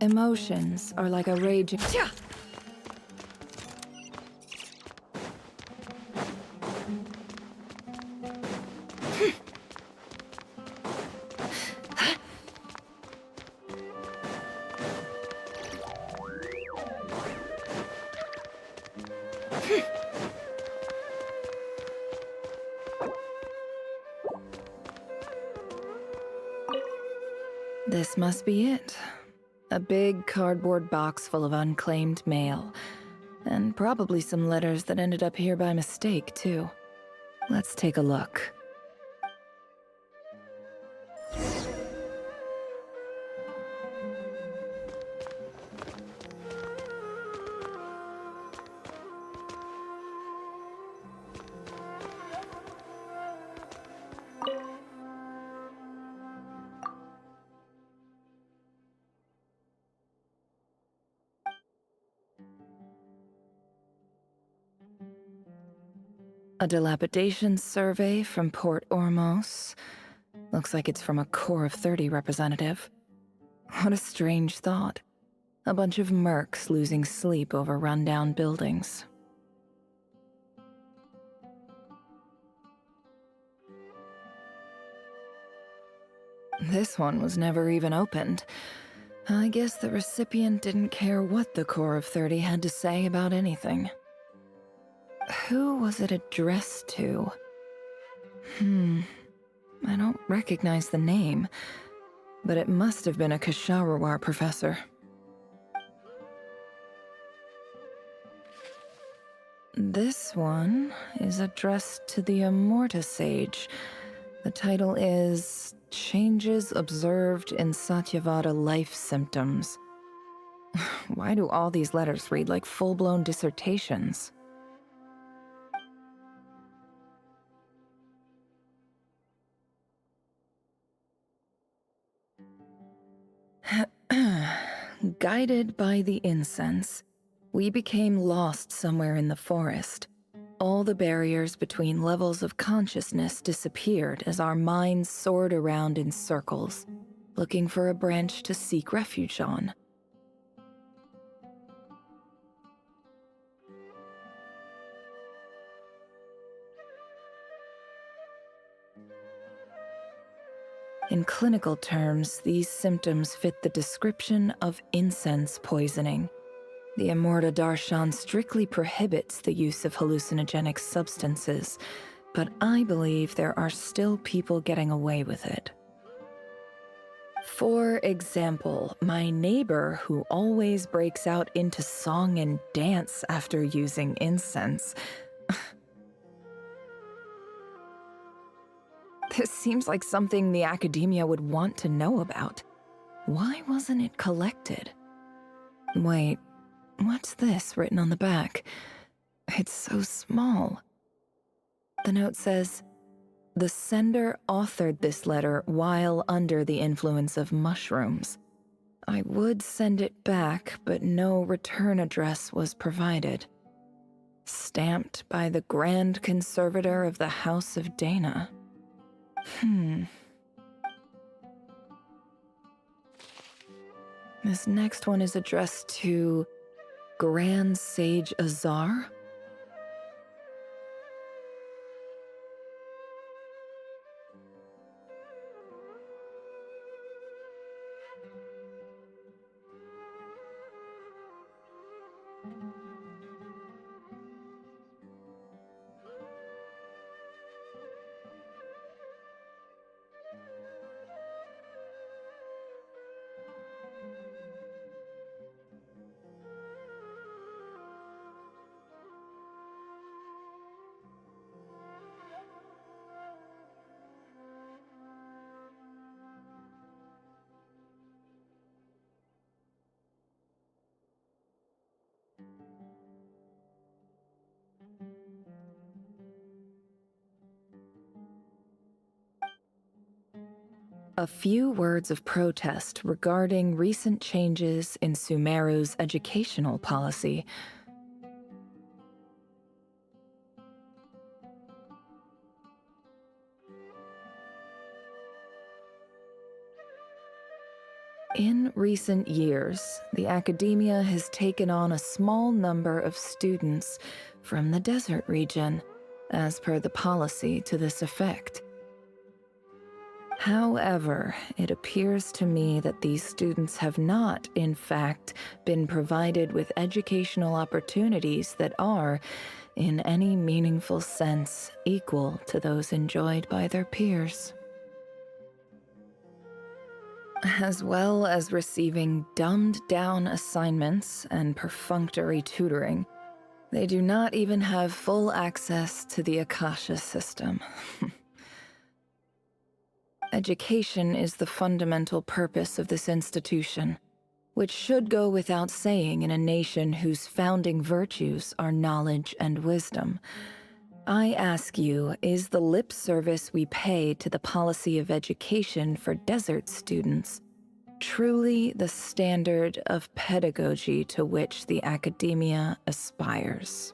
Speaker 1: Emotions are like a raging... This must be it. A big cardboard box full of unclaimed mail. And probably some letters that ended up here by mistake, too. Let's take a look. A dilapidation survey from Port Ormos. Looks like it's from a Core of 30 representative. What a strange thought. A bunch of mercs losing sleep over rundown buildings. This one was never even opened. I guess the recipient didn't care what the Core of 30 had to say about anything. Who was it addressed to? I don't recognize the name, but it must have been a Kasharawar professor. This one is addressed to the Immorta Sage. The title is Changes Observed in Satyavada Life Symptoms. Why do all these letters read like full-blown dissertations? Guided by the incense, we became lost somewhere in the forest. All the barriers between levels of consciousness disappeared as our minds soared around in circles, looking for a branch to seek refuge on. In clinical terms, these symptoms fit the description of incense poisoning. The Immorta Darshan strictly prohibits the use of hallucinogenic substances, but I believe there are still people getting away with it. For example, my neighbor who always breaks out into song and dance after using incense. This seems like something the academia would want to know about. Why wasn't it collected? Wait, what's this written on the back? It's so small. The note says, "The sender authored this letter while under the influence of mushrooms. I would send it back, but no return address was provided. Stamped by the Grand Conservator of the House of Dana." This next one is addressed to Grand Sage Azar? A few words of protest regarding recent changes in Sumeru's educational policy. In recent years, the academia has taken on a small number of students from the desert region, as per the policy to this effect. However, it appears to me that these students have not, in fact, been provided with educational opportunities that are, in any meaningful sense, equal to those enjoyed by their peers. As well as receiving dumbed-down assignments and perfunctory tutoring, they do not even have full access to the Akasha system. Education is the fundamental purpose of this institution, which should go without saying in a nation whose founding virtues are knowledge and wisdom. I ask you, is the lip service we pay to the policy of education for desert students truly the standard of pedagogy to which the academia aspires?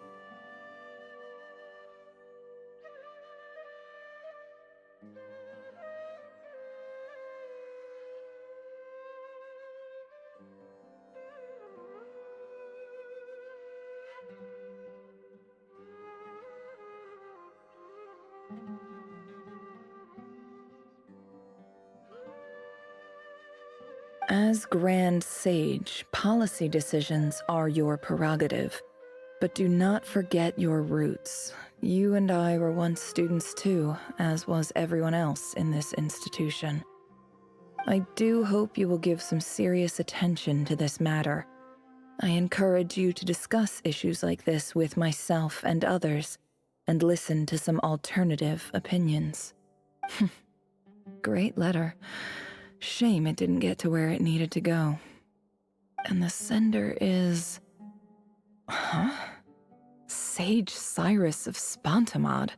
Speaker 1: As Grand Sage, policy decisions are your prerogative. But do not forget your roots. You and I were once students too, as was everyone else in this institution. I do hope you will give some serious attention to this matter. I encourage you to discuss issues like this with myself and others, and listen to some alternative opinions. Great letter. Shame it didn't get to where it needed to go. And the sender is... Huh? Sage Cyrus of Spontamod.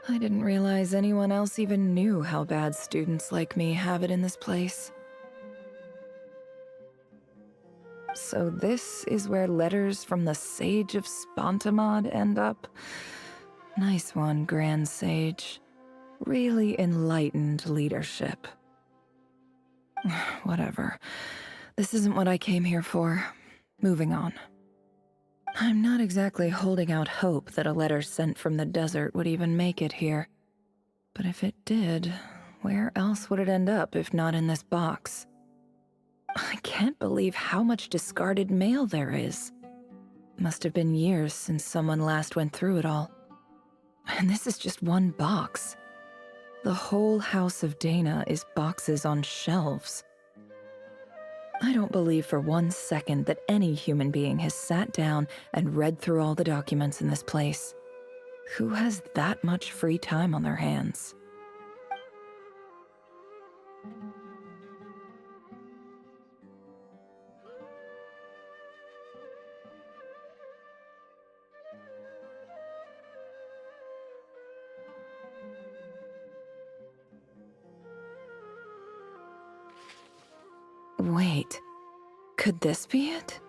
Speaker 1: I didn't realize anyone else even knew how bad students like me have it in this place. So this is where letters from the Sage of Spontamod end up? Nice one, Grand Sage. Really enlightened leadership. Whatever. This isn't what I came here for. Moving on. I'm not exactly holding out hope that a letter sent from the desert would even make it here. But if it did, where else would it end up if not in this box? I can't believe how much discarded mail there is. Must have been years since someone last went through it all. And this is just one box. The whole House of Dana is boxes on shelves. I don't believe for 1 second that any human being has sat down and read through all the documents in this place. Who has that much free time on their hands? Wait, could this be it?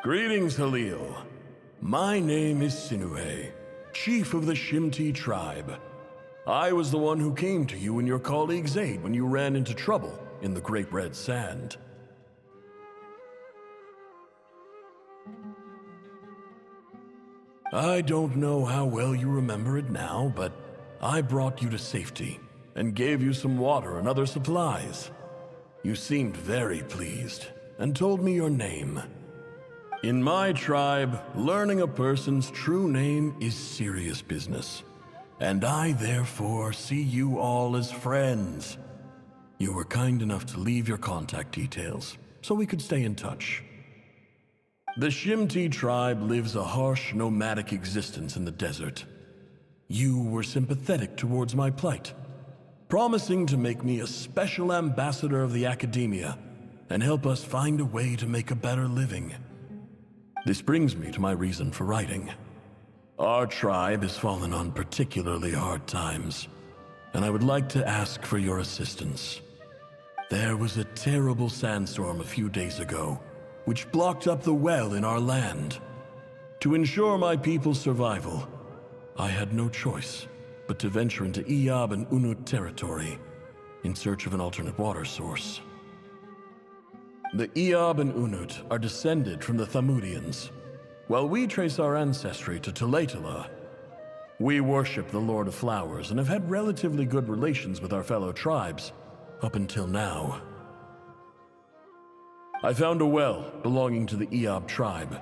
Speaker 7: Greetings, Halil. My name is Sinuhe, chief of the Shimti tribe. I was the one who came to you and your colleague's aid when you ran into trouble in the Great Red Sand. I don't know how well you remember it now, but I brought you to safety and gave you some water and other supplies. You seemed very pleased and told me your name. In my tribe, learning a person's true name is serious business, and I therefore see you all as friends. You were kind enough to leave your contact details, so we could stay in touch. The Shimti tribe lives a harsh, nomadic existence in the desert. You were sympathetic towards my plight, promising to make me a special ambassador of the academia and help us find a way to make a better living. This brings me to my reason for writing. Our tribe has fallen on particularly hard times, and I would like to ask for your assistance. There was a terrible sandstorm a few days ago, which blocked up the well in our land. To ensure my people's survival, I had no choice but to venture into A.IV and Unut territory in search of an alternate water source. The A.IV and Unut are descended from the Thamudians, while we trace our ancestry to Tulatala. We worship the Lord of Flowers and have had relatively good relations with our fellow tribes up until now. I found a well belonging to the A.IV tribe.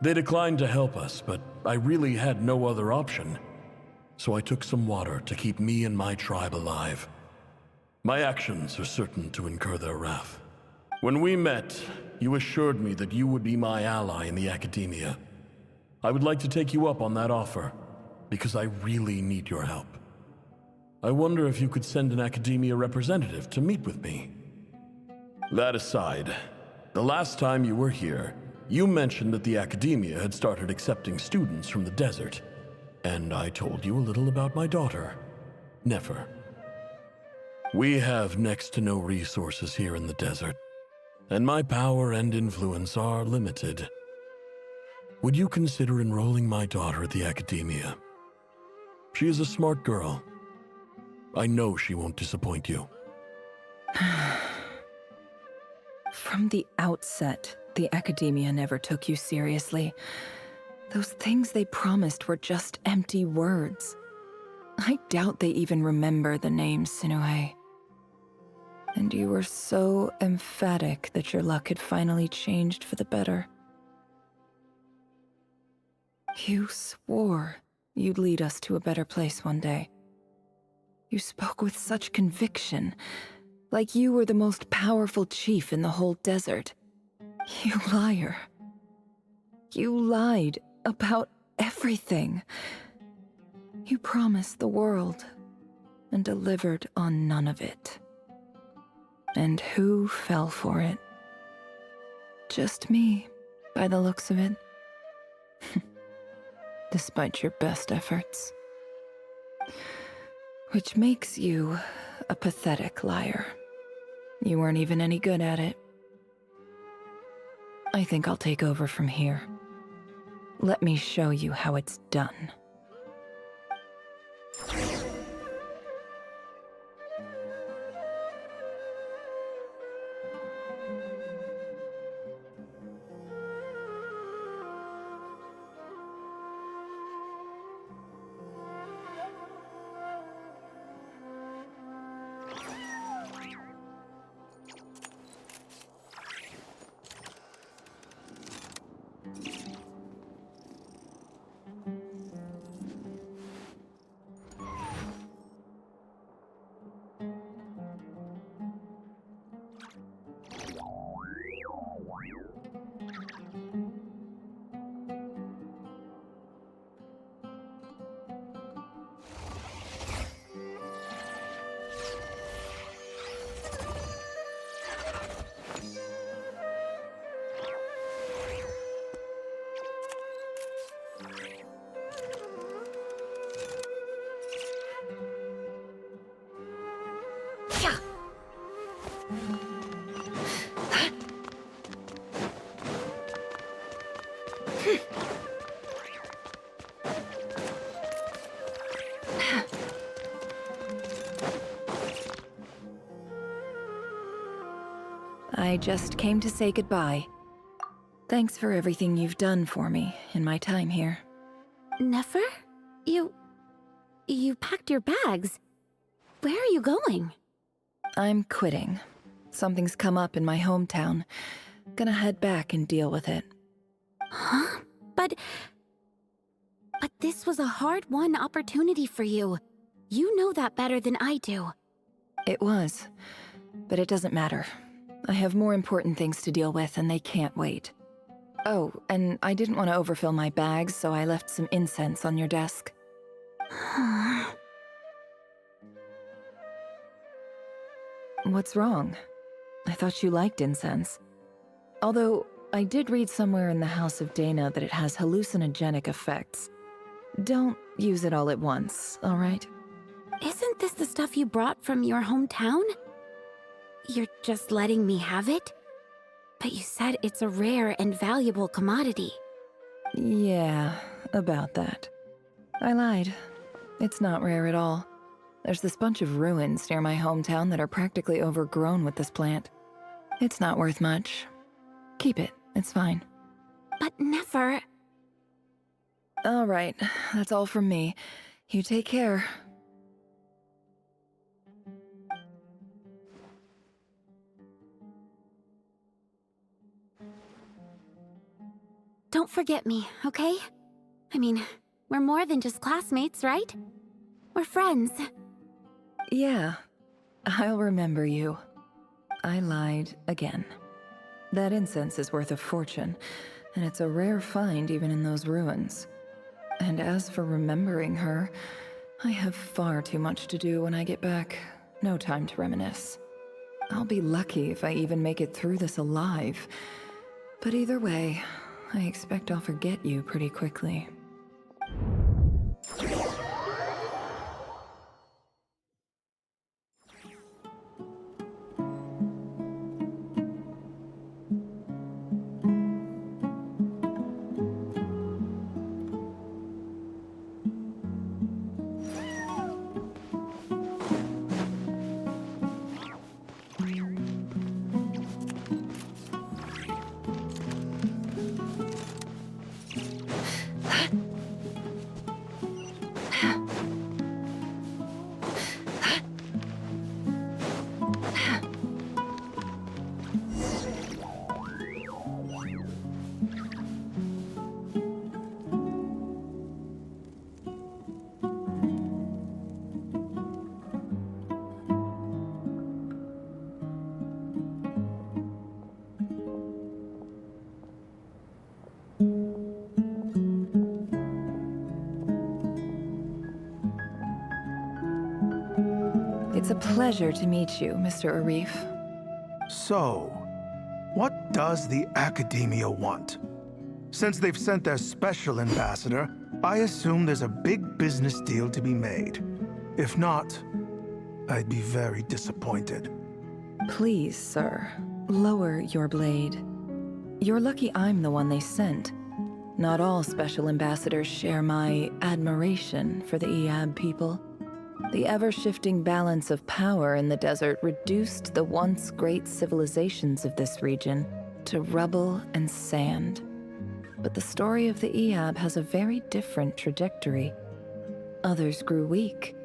Speaker 7: They declined to help us, but I really had no other option. so I took some water to keep me and my tribe alive. My actions are certain to incur their wrath. When we met, you assured me that you would be my ally in the academia. I would like to take you up on that offer, because I really need your help. I wonder if you could send an academia representative to meet with me. That aside, the last time you were here, you mentioned that the academia had started accepting students from the desert, and I told you a little about my daughter, Nefer. We have next to no resources here in the desert, and my power and influence are limited. Would you consider enrolling my daughter at the academia? She is a smart girl. I know she won't disappoint you.
Speaker 1: From the outset, the academia never took you seriously. Those things they promised were just empty words. I doubt they even remember the name Sinuhe. And you were so emphatic that your luck had finally changed for the better. You swore you'd lead us to a better place one day. You spoke with such conviction, like you were the most powerful chief in the whole desert. You liar. You lied about everything. You promised the world and delivered on none of it. And who fell for it? Just me, by the looks of it. Despite your best efforts. Which makes you a pathetic liar. You weren't even any good at it. I think I'll take over from here. Let me show you how it's done. I just came to say goodbye. Thanks for everything you've done for me in my time here.
Speaker 2: Nefer? You packed your bags. Where are you going?
Speaker 1: I'm quitting. Something's come up in my hometown. Gonna head back and deal with it.
Speaker 2: Huh? But this was a hard-won opportunity for you. You know that better than I do.
Speaker 1: It was, but it doesn't matter. I have more important things to deal with and they can't wait. Oh, and I didn't want to overfill my bags, so I left some incense on your desk. What's wrong? I thought you liked incense. Although, I did read somewhere in the House of Dana that it has hallucinogenic effects. Don't use it all at once, all right?
Speaker 2: Isn't this the stuff you brought from your hometown? You're just letting me have it? But you said it's a rare and valuable commodity.
Speaker 1: Yeah, about that. I lied. It's not rare at all. There's this bunch of ruins near my hometown that are practically overgrown with this plant. It's not worth much. Keep it, it's fine.
Speaker 2: But Nefer...
Speaker 1: All right, that's all from me. You take care.
Speaker 2: Don't forget me, okay? I mean, we're more than just classmates, right? We're friends.
Speaker 1: Yeah, I'll remember you. I lied again. That incense is worth a fortune, and it's a rare find even in those ruins. And as for remembering her, I have far too much to do when I get back. No time to reminisce. I'll be lucky if I even make it through this alive. But either way, I expect I'll forget you pretty quickly. It's a pleasure to meet you, Mr. A.IV.
Speaker 6: So, what does the Academia want? Since they've sent their special ambassador, I assume there's a big business deal to be made. If not, I'd be very disappointed.
Speaker 1: Please, sir, lower your blade. You're lucky I'm the one they sent. Not all special ambassadors share my admiration for the A.IV people. The ever-shifting balance of power in the desert reduced the once great civilizations of this region to rubble and sand. But the story of the A.IV has a very different trajectory. Others grew weak,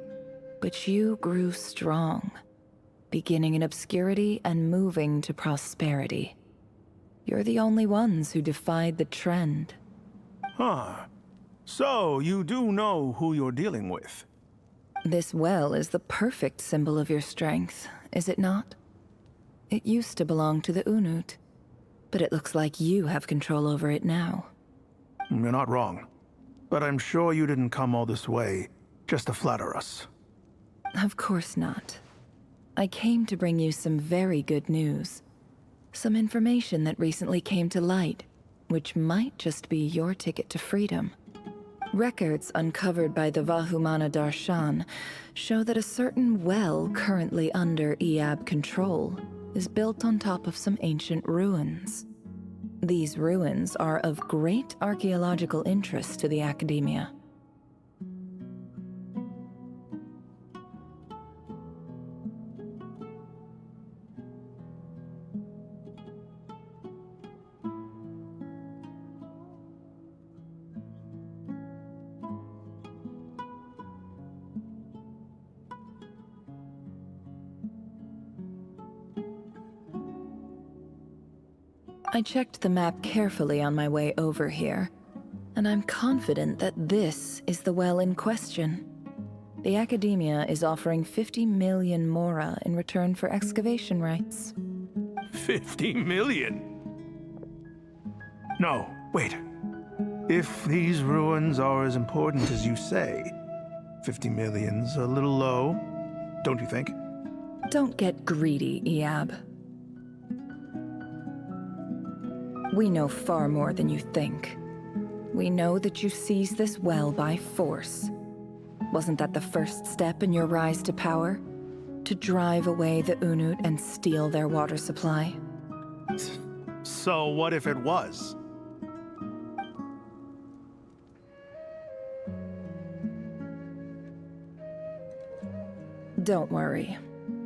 Speaker 1: but you grew strong, beginning in obscurity and moving to prosperity. You're the only ones who defied the trend.
Speaker 6: Huh. So, you do know who you're dealing with?
Speaker 1: This well is the perfect symbol of your strength, is it not? It used to belong to the Unut, but it looks like you have control over it now.
Speaker 6: You're not wrong. But I'm sure you didn't come all this way just to flatter us.
Speaker 1: Of course not. I came to bring you some very good news. Some information that recently came to light, which might just be your ticket to freedom. Records uncovered by the Vahumana Darshan show that a certain well currently under A.IV control is built on top of some ancient ruins. These ruins are of great archaeological interest to the Academia. I checked the map carefully on my way over here, and I'm confident that this is the well in question. The Academia is offering 50 million mora in return for excavation rights.
Speaker 6: 50 million? No, wait. If these ruins are as important as you say, 50 million's a little low, don't you think?
Speaker 1: Don't get greedy, A.IV. We know far more than you think. We know that you seized this well by force. Wasn't that the first step in your rise to power? To drive away the Unut and steal their water supply?
Speaker 6: So what if it was?
Speaker 1: Don't worry.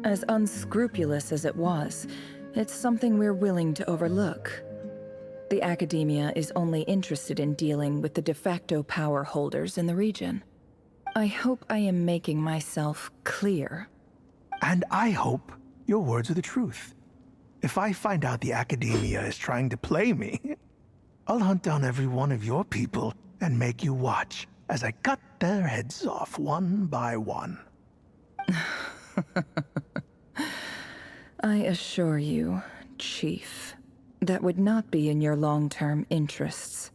Speaker 1: As unscrupulous as it was, it's something we're willing to overlook. The Academia is only interested in dealing with the de facto power holders in the region. I hope I am making myself clear.
Speaker 6: And I hope your words are the truth. If I find out the Academia is trying to play me, I'll hunt down every one of your people and make you watch as I cut their heads off one by one.
Speaker 1: I assure you, Chief, that would not be in your long-term interests.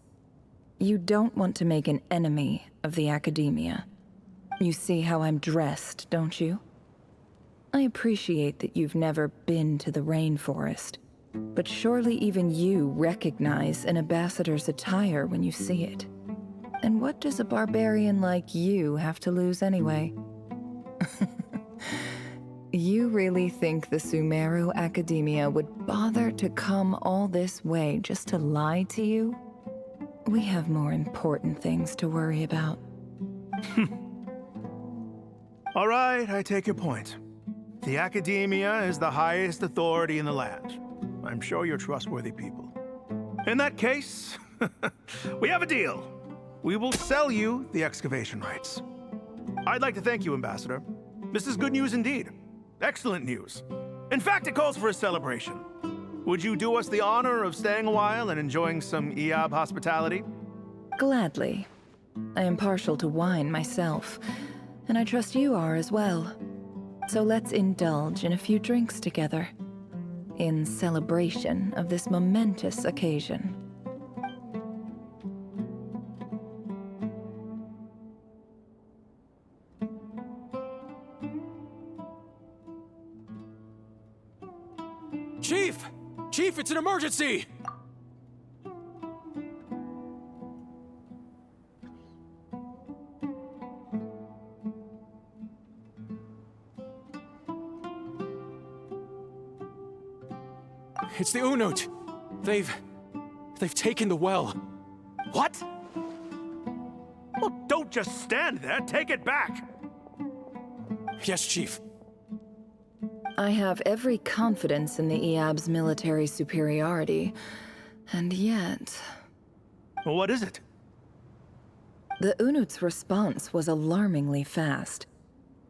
Speaker 1: You don't want to make an enemy of the academia. You see how I'm dressed, don't you? I appreciate that you've never been to the rainforest, but surely even you recognize an ambassador's attire when you see it. And what does a barbarian like you have to lose anyway? You really think the Sumeru Academia would bother to come all this way just to lie to you? We have more important things to worry about.
Speaker 6: All right, I take your point. The Academia is the highest authority in the land. I'm sure you're trustworthy people. In that case, we have a deal. We will sell you the excavation rights. I'd like to thank you, Ambassador. This is good news indeed. Excellent news. In fact, it calls for a celebration. Would you do us the honor of staying a while and enjoying some A.IV hospitality?
Speaker 1: Gladly. I am partial to wine myself, and I trust you are as well. So let's indulge in a few drinks together, in celebration of this momentous occasion.
Speaker 5: Chief! Chief, it's an emergency! It's the Unut. They've taken the well.
Speaker 6: What? Well, don't just stand there. Take it back.
Speaker 5: Yes, Chief.
Speaker 1: I have every confidence in the EAB's military superiority, and yet...
Speaker 6: Well, what is it?
Speaker 1: The Unut's response was alarmingly fast.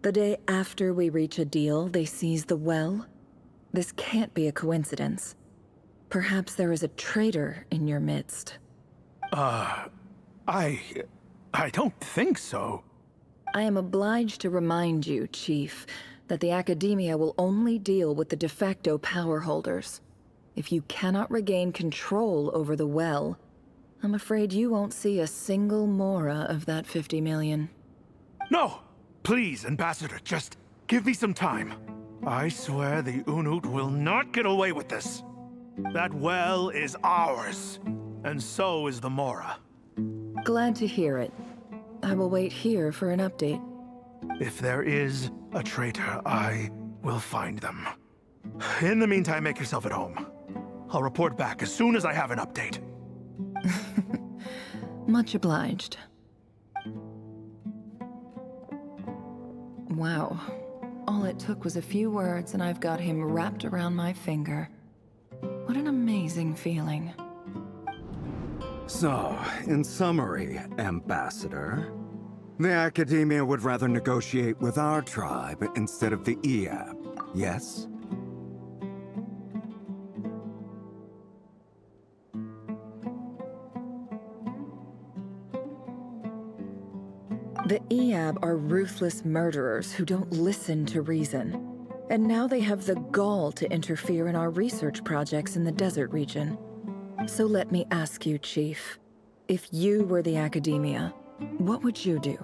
Speaker 1: The day after we reach a deal, they seize the well. This can't be a coincidence. Perhaps there is a traitor in your midst.
Speaker 6: I don't think so.
Speaker 1: I am obliged to remind you, Chief, that the Academia will only deal with the de facto power holders. If you cannot regain control over the well, I'm afraid you won't see a single mora of that 50 million.
Speaker 6: No! Please, Ambassador, just give me some time. I swear the Unut will not get away with this. That well is ours, and so is the mora.
Speaker 1: Glad to hear it. I will wait here for an update.
Speaker 6: If there is a traitor, I will find them. In the meantime, make yourself at home. I'll report back as soon as I have an update.
Speaker 1: Much obliged. Wow. All it took was a few words and I've got him wrapped around my finger. What an amazing feeling.
Speaker 8: So, in summary, Ambassador, the Academia would rather negotiate with our tribe instead of the A.IV, yes?
Speaker 1: The A.IV are ruthless murderers who don't listen to reason. And now they have the gall to interfere in our research projects in the desert region. So let me ask you, Chief, if you were the Academia, what would you do?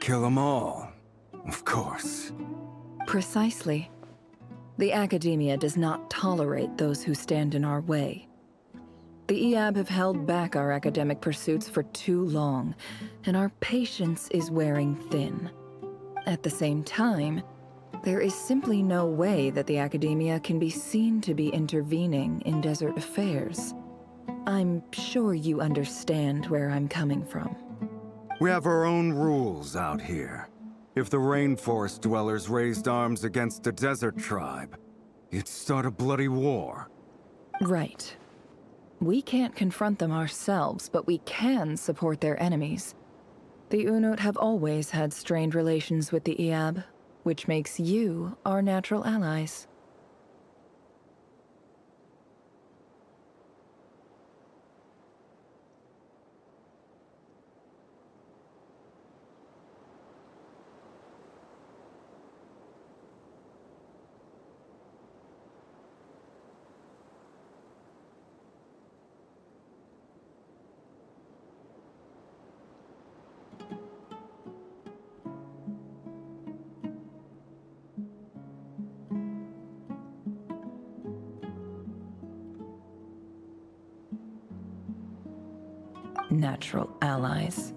Speaker 8: Kill them all, of course.
Speaker 1: Precisely. The Academia does not tolerate those who stand in our way. The A.IV have held back our academic pursuits for too long, and our patience is wearing thin. At the same time, there is simply no way that the Academia can be seen to be intervening in desert affairs. I'm sure you understand where I'm coming from.
Speaker 8: We have our own rules out here. If the rainforest dwellers raised arms against a desert tribe, it'd start a bloody war.
Speaker 1: Right. We can't confront them ourselves, but we can support their enemies. The Unut have always had strained relations with the A.IV, which makes you our natural allies. Natural allies.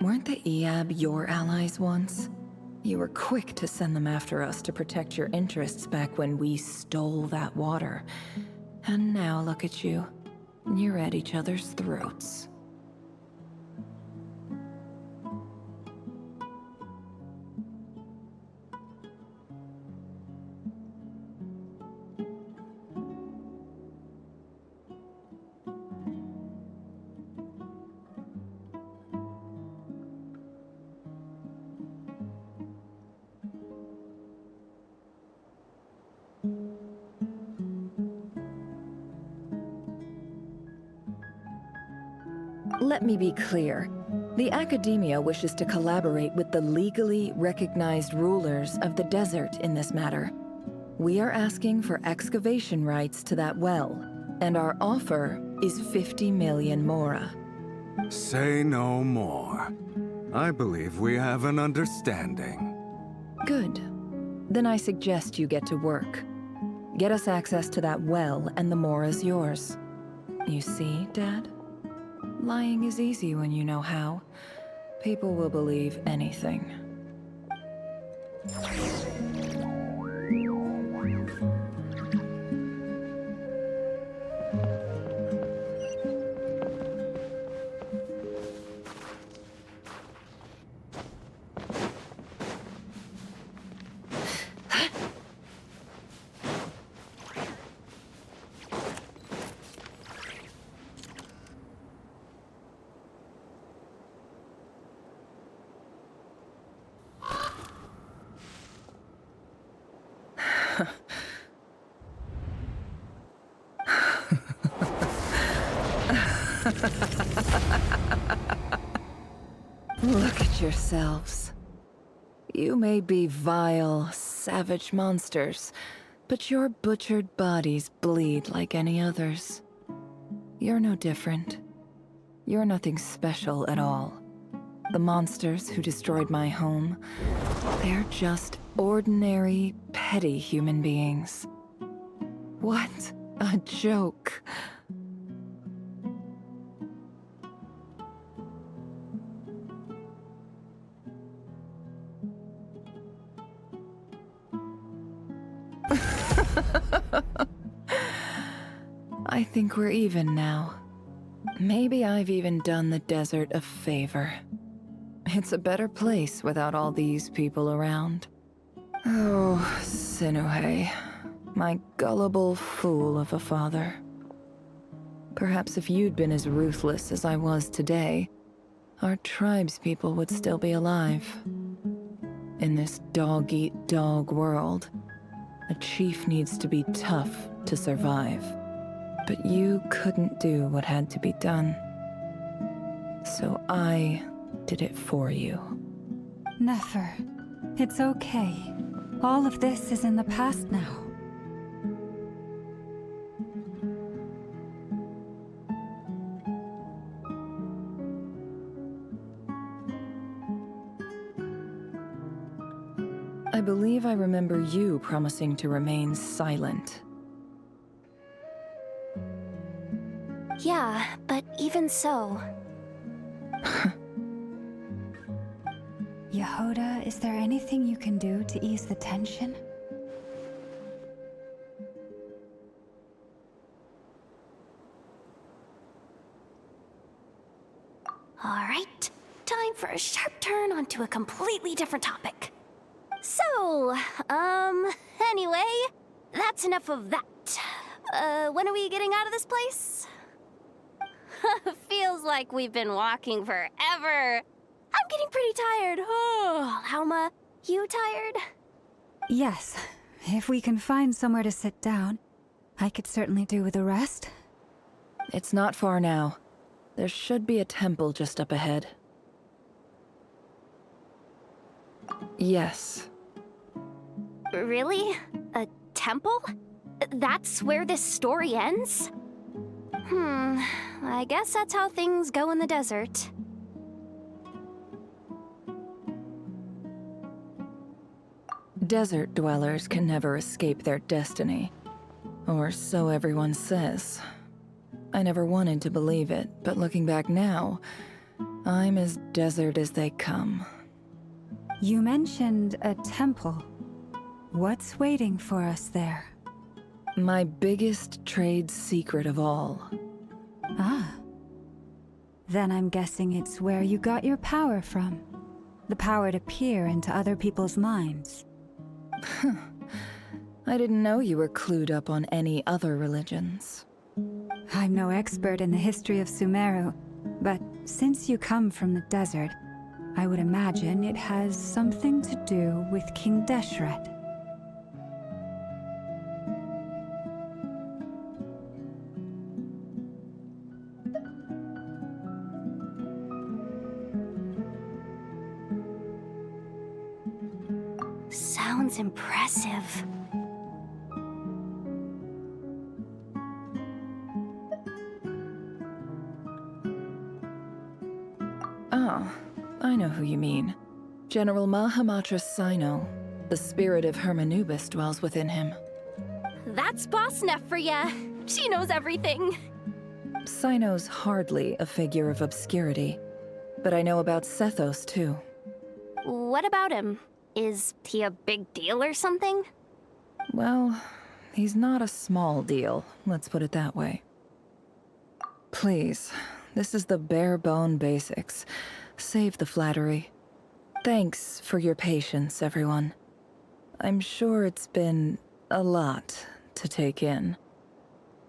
Speaker 1: Weren't the A.IV your allies once? You were quick to send them after us to protect your interests back when we stole that water. And now look at you. You're at each other's throats. Let me be clear. The Academia wishes to collaborate with the legally recognized rulers of the desert in this matter. We are asking for excavation rights to that well, and our offer is 50 million mora.
Speaker 8: Say no more. I believe we have an understanding.
Speaker 1: Good. Then I suggest you get to work. Get us access to that well, and the mora's yours. You see, Dad? Lying is easy when you know how. People will believe anything. Look at yourselves. You may be vile, savage monsters, but your butchered bodies bleed like any others. You're no different. You're nothing special at all. The monsters who destroyed my home, they're just ordinary, petty human beings. What a joke. I think we're even now. Maybe I've even done the desert a favor. It's a better place without all these people around. Oh, Sinuhe, my gullible fool of a father. Perhaps if you'd been as ruthless as I was today, our tribespeople would still be alive. In this dog-eat-dog world, a chief needs to be tough to survive. But you couldn't do what had to be done. So I did it for you.
Speaker 4: Nefer, it's okay. All of this is in the past now.
Speaker 1: I believe I remember you promising to remain silent.
Speaker 3: Yeah, but even so...
Speaker 4: Yehoda, is there anything you can do to ease the tension?
Speaker 3: Alright, time for a sharp turn onto a completely different topic. So, anyway, that's enough of that. When are we getting out of this place? Feels like we've been walking forever. I'm getting pretty tired. Oh, Alma, you tired?
Speaker 4: Yes. If we can find somewhere to sit down, I could certainly do with a rest.
Speaker 1: It's not far now. There should be a temple just up ahead. Yes.
Speaker 3: Really? A temple? That's where this story ends? I guess that's how things go in the desert.
Speaker 1: Desert dwellers can never escape their destiny. Or so everyone says. I never wanted to believe it, but looking back now, I'm as desert as they come.
Speaker 4: You mentioned a temple. What's waiting for us there?
Speaker 1: My biggest trade secret of all.
Speaker 4: Ah. Then I'm guessing it's where you got your power from. The power to peer into other people's minds.
Speaker 1: I didn't know you were clued up on any other religions.
Speaker 4: I'm no expert in the history of Sumeru, but since you come from the desert, I would imagine it has something to do with King Deshret.
Speaker 3: Sounds impressive.
Speaker 1: Ah, I know who you mean. General Mahamatra Sino. The spirit of Hermanubis dwells within him.
Speaker 3: That's Boss Neff for ya. She knows everything.
Speaker 1: Sino's hardly a figure of obscurity, but I know about Sethos too.
Speaker 3: What about him? Is he a big deal or something?
Speaker 1: Well, he's not a small deal, let's put it that way. Please, this is the bare-bone basics. Save the flattery. Thanks for your patience, everyone. I'm sure it's been a lot to take in.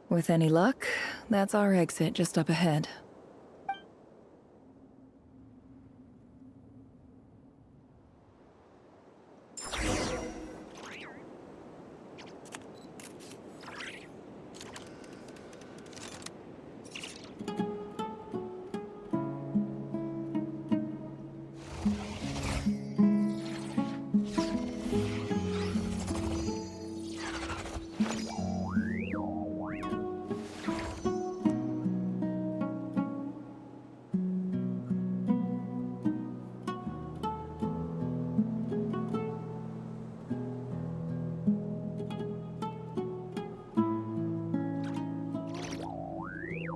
Speaker 1: With any luck, that's our exit just up ahead.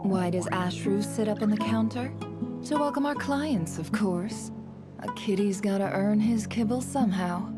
Speaker 1: Why does Ashru sit up in the counter? To welcome our clients, of course. A kitty's gotta earn his kibble somehow.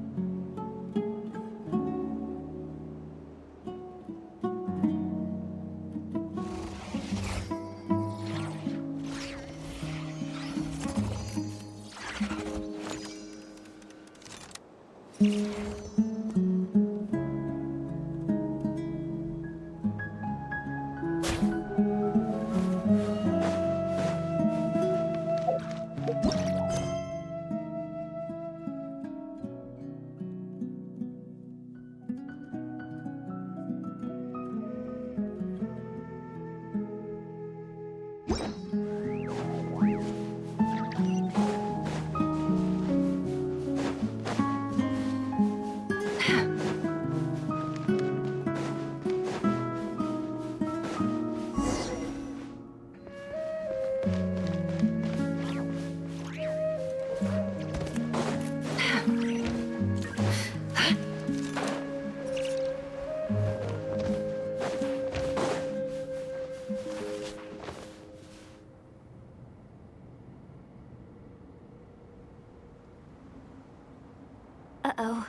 Speaker 3: Uh-oh.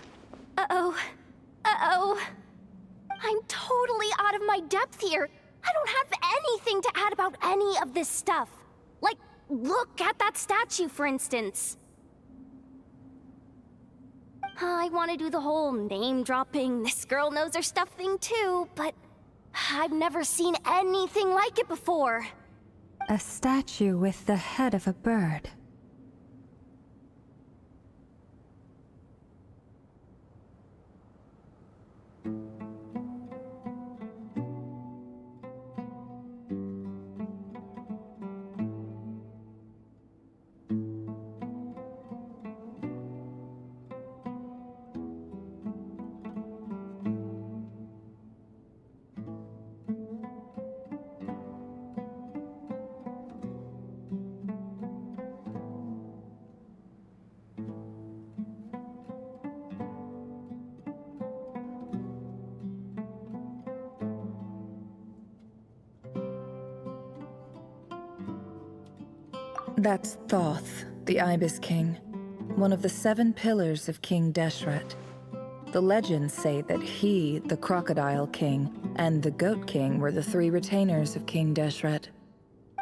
Speaker 3: Uh-oh. Uh-oh. I'm totally out of my depth here. I don't have anything to add about any of this stuff. Like, look at that statue, for instance. I want to do the whole name-dropping, this girl knows her stuff thing too, but I've never seen anything like it before.
Speaker 4: A statue with the head of a bird.
Speaker 1: That's Thoth, the Ibis King, one of the 7 pillars of King Deshret. The legends say that he, the Crocodile King, and the Goat King were the 3 retainers of King Deshret.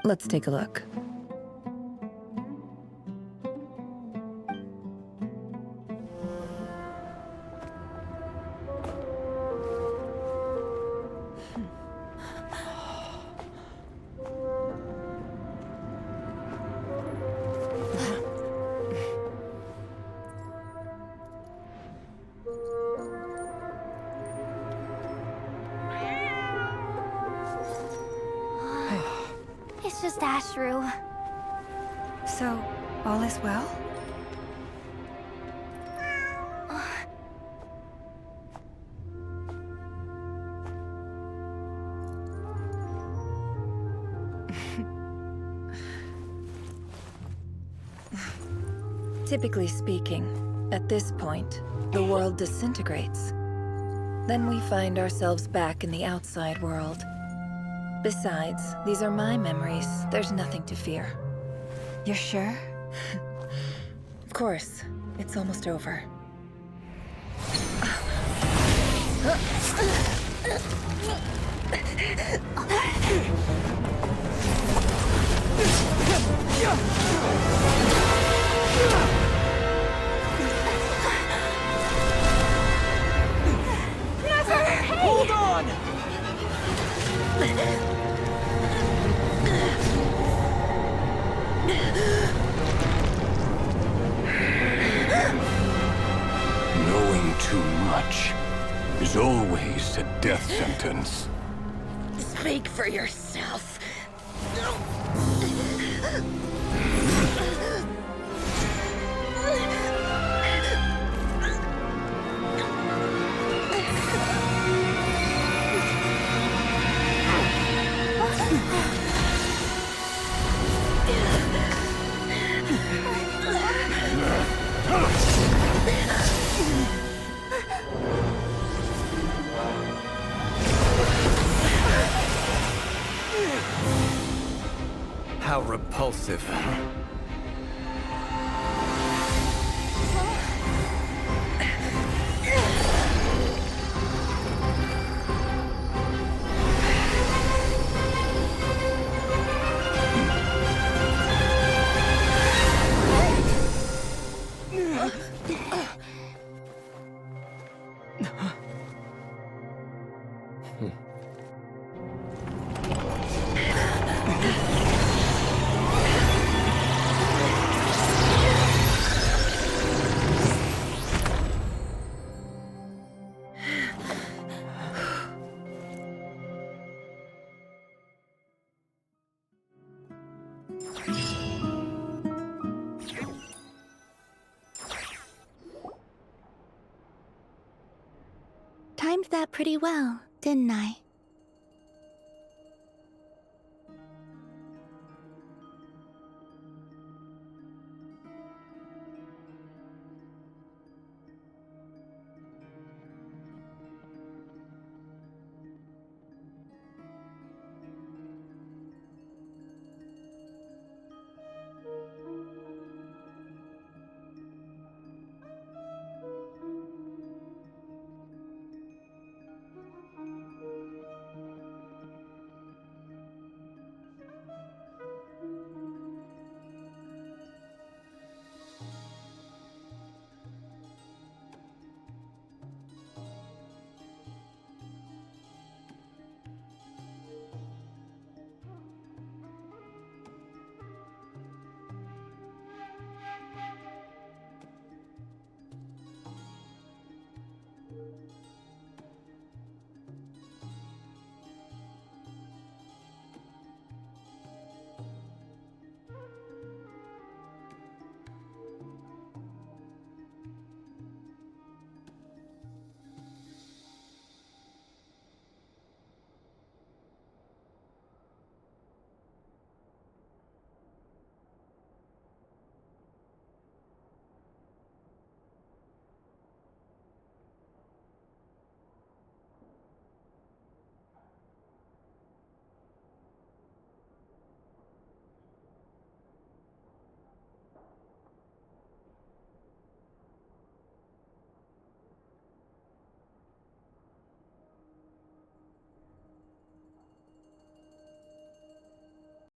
Speaker 1: Let's take a look.
Speaker 3: It's just Ashru.
Speaker 4: So, all is well?
Speaker 1: Typically speaking, at this point, the world disintegrates. Then we find ourselves back in the outside world. Besides, these are my memories. There's nothing to fear.
Speaker 4: You're sure?
Speaker 1: Of course. It's almost over.
Speaker 5: Hold on!
Speaker 9: Knowing too much is always a death sentence.
Speaker 1: Speak for yourself.
Speaker 5: How repulsive.
Speaker 2: Timed that pretty well, didn't I?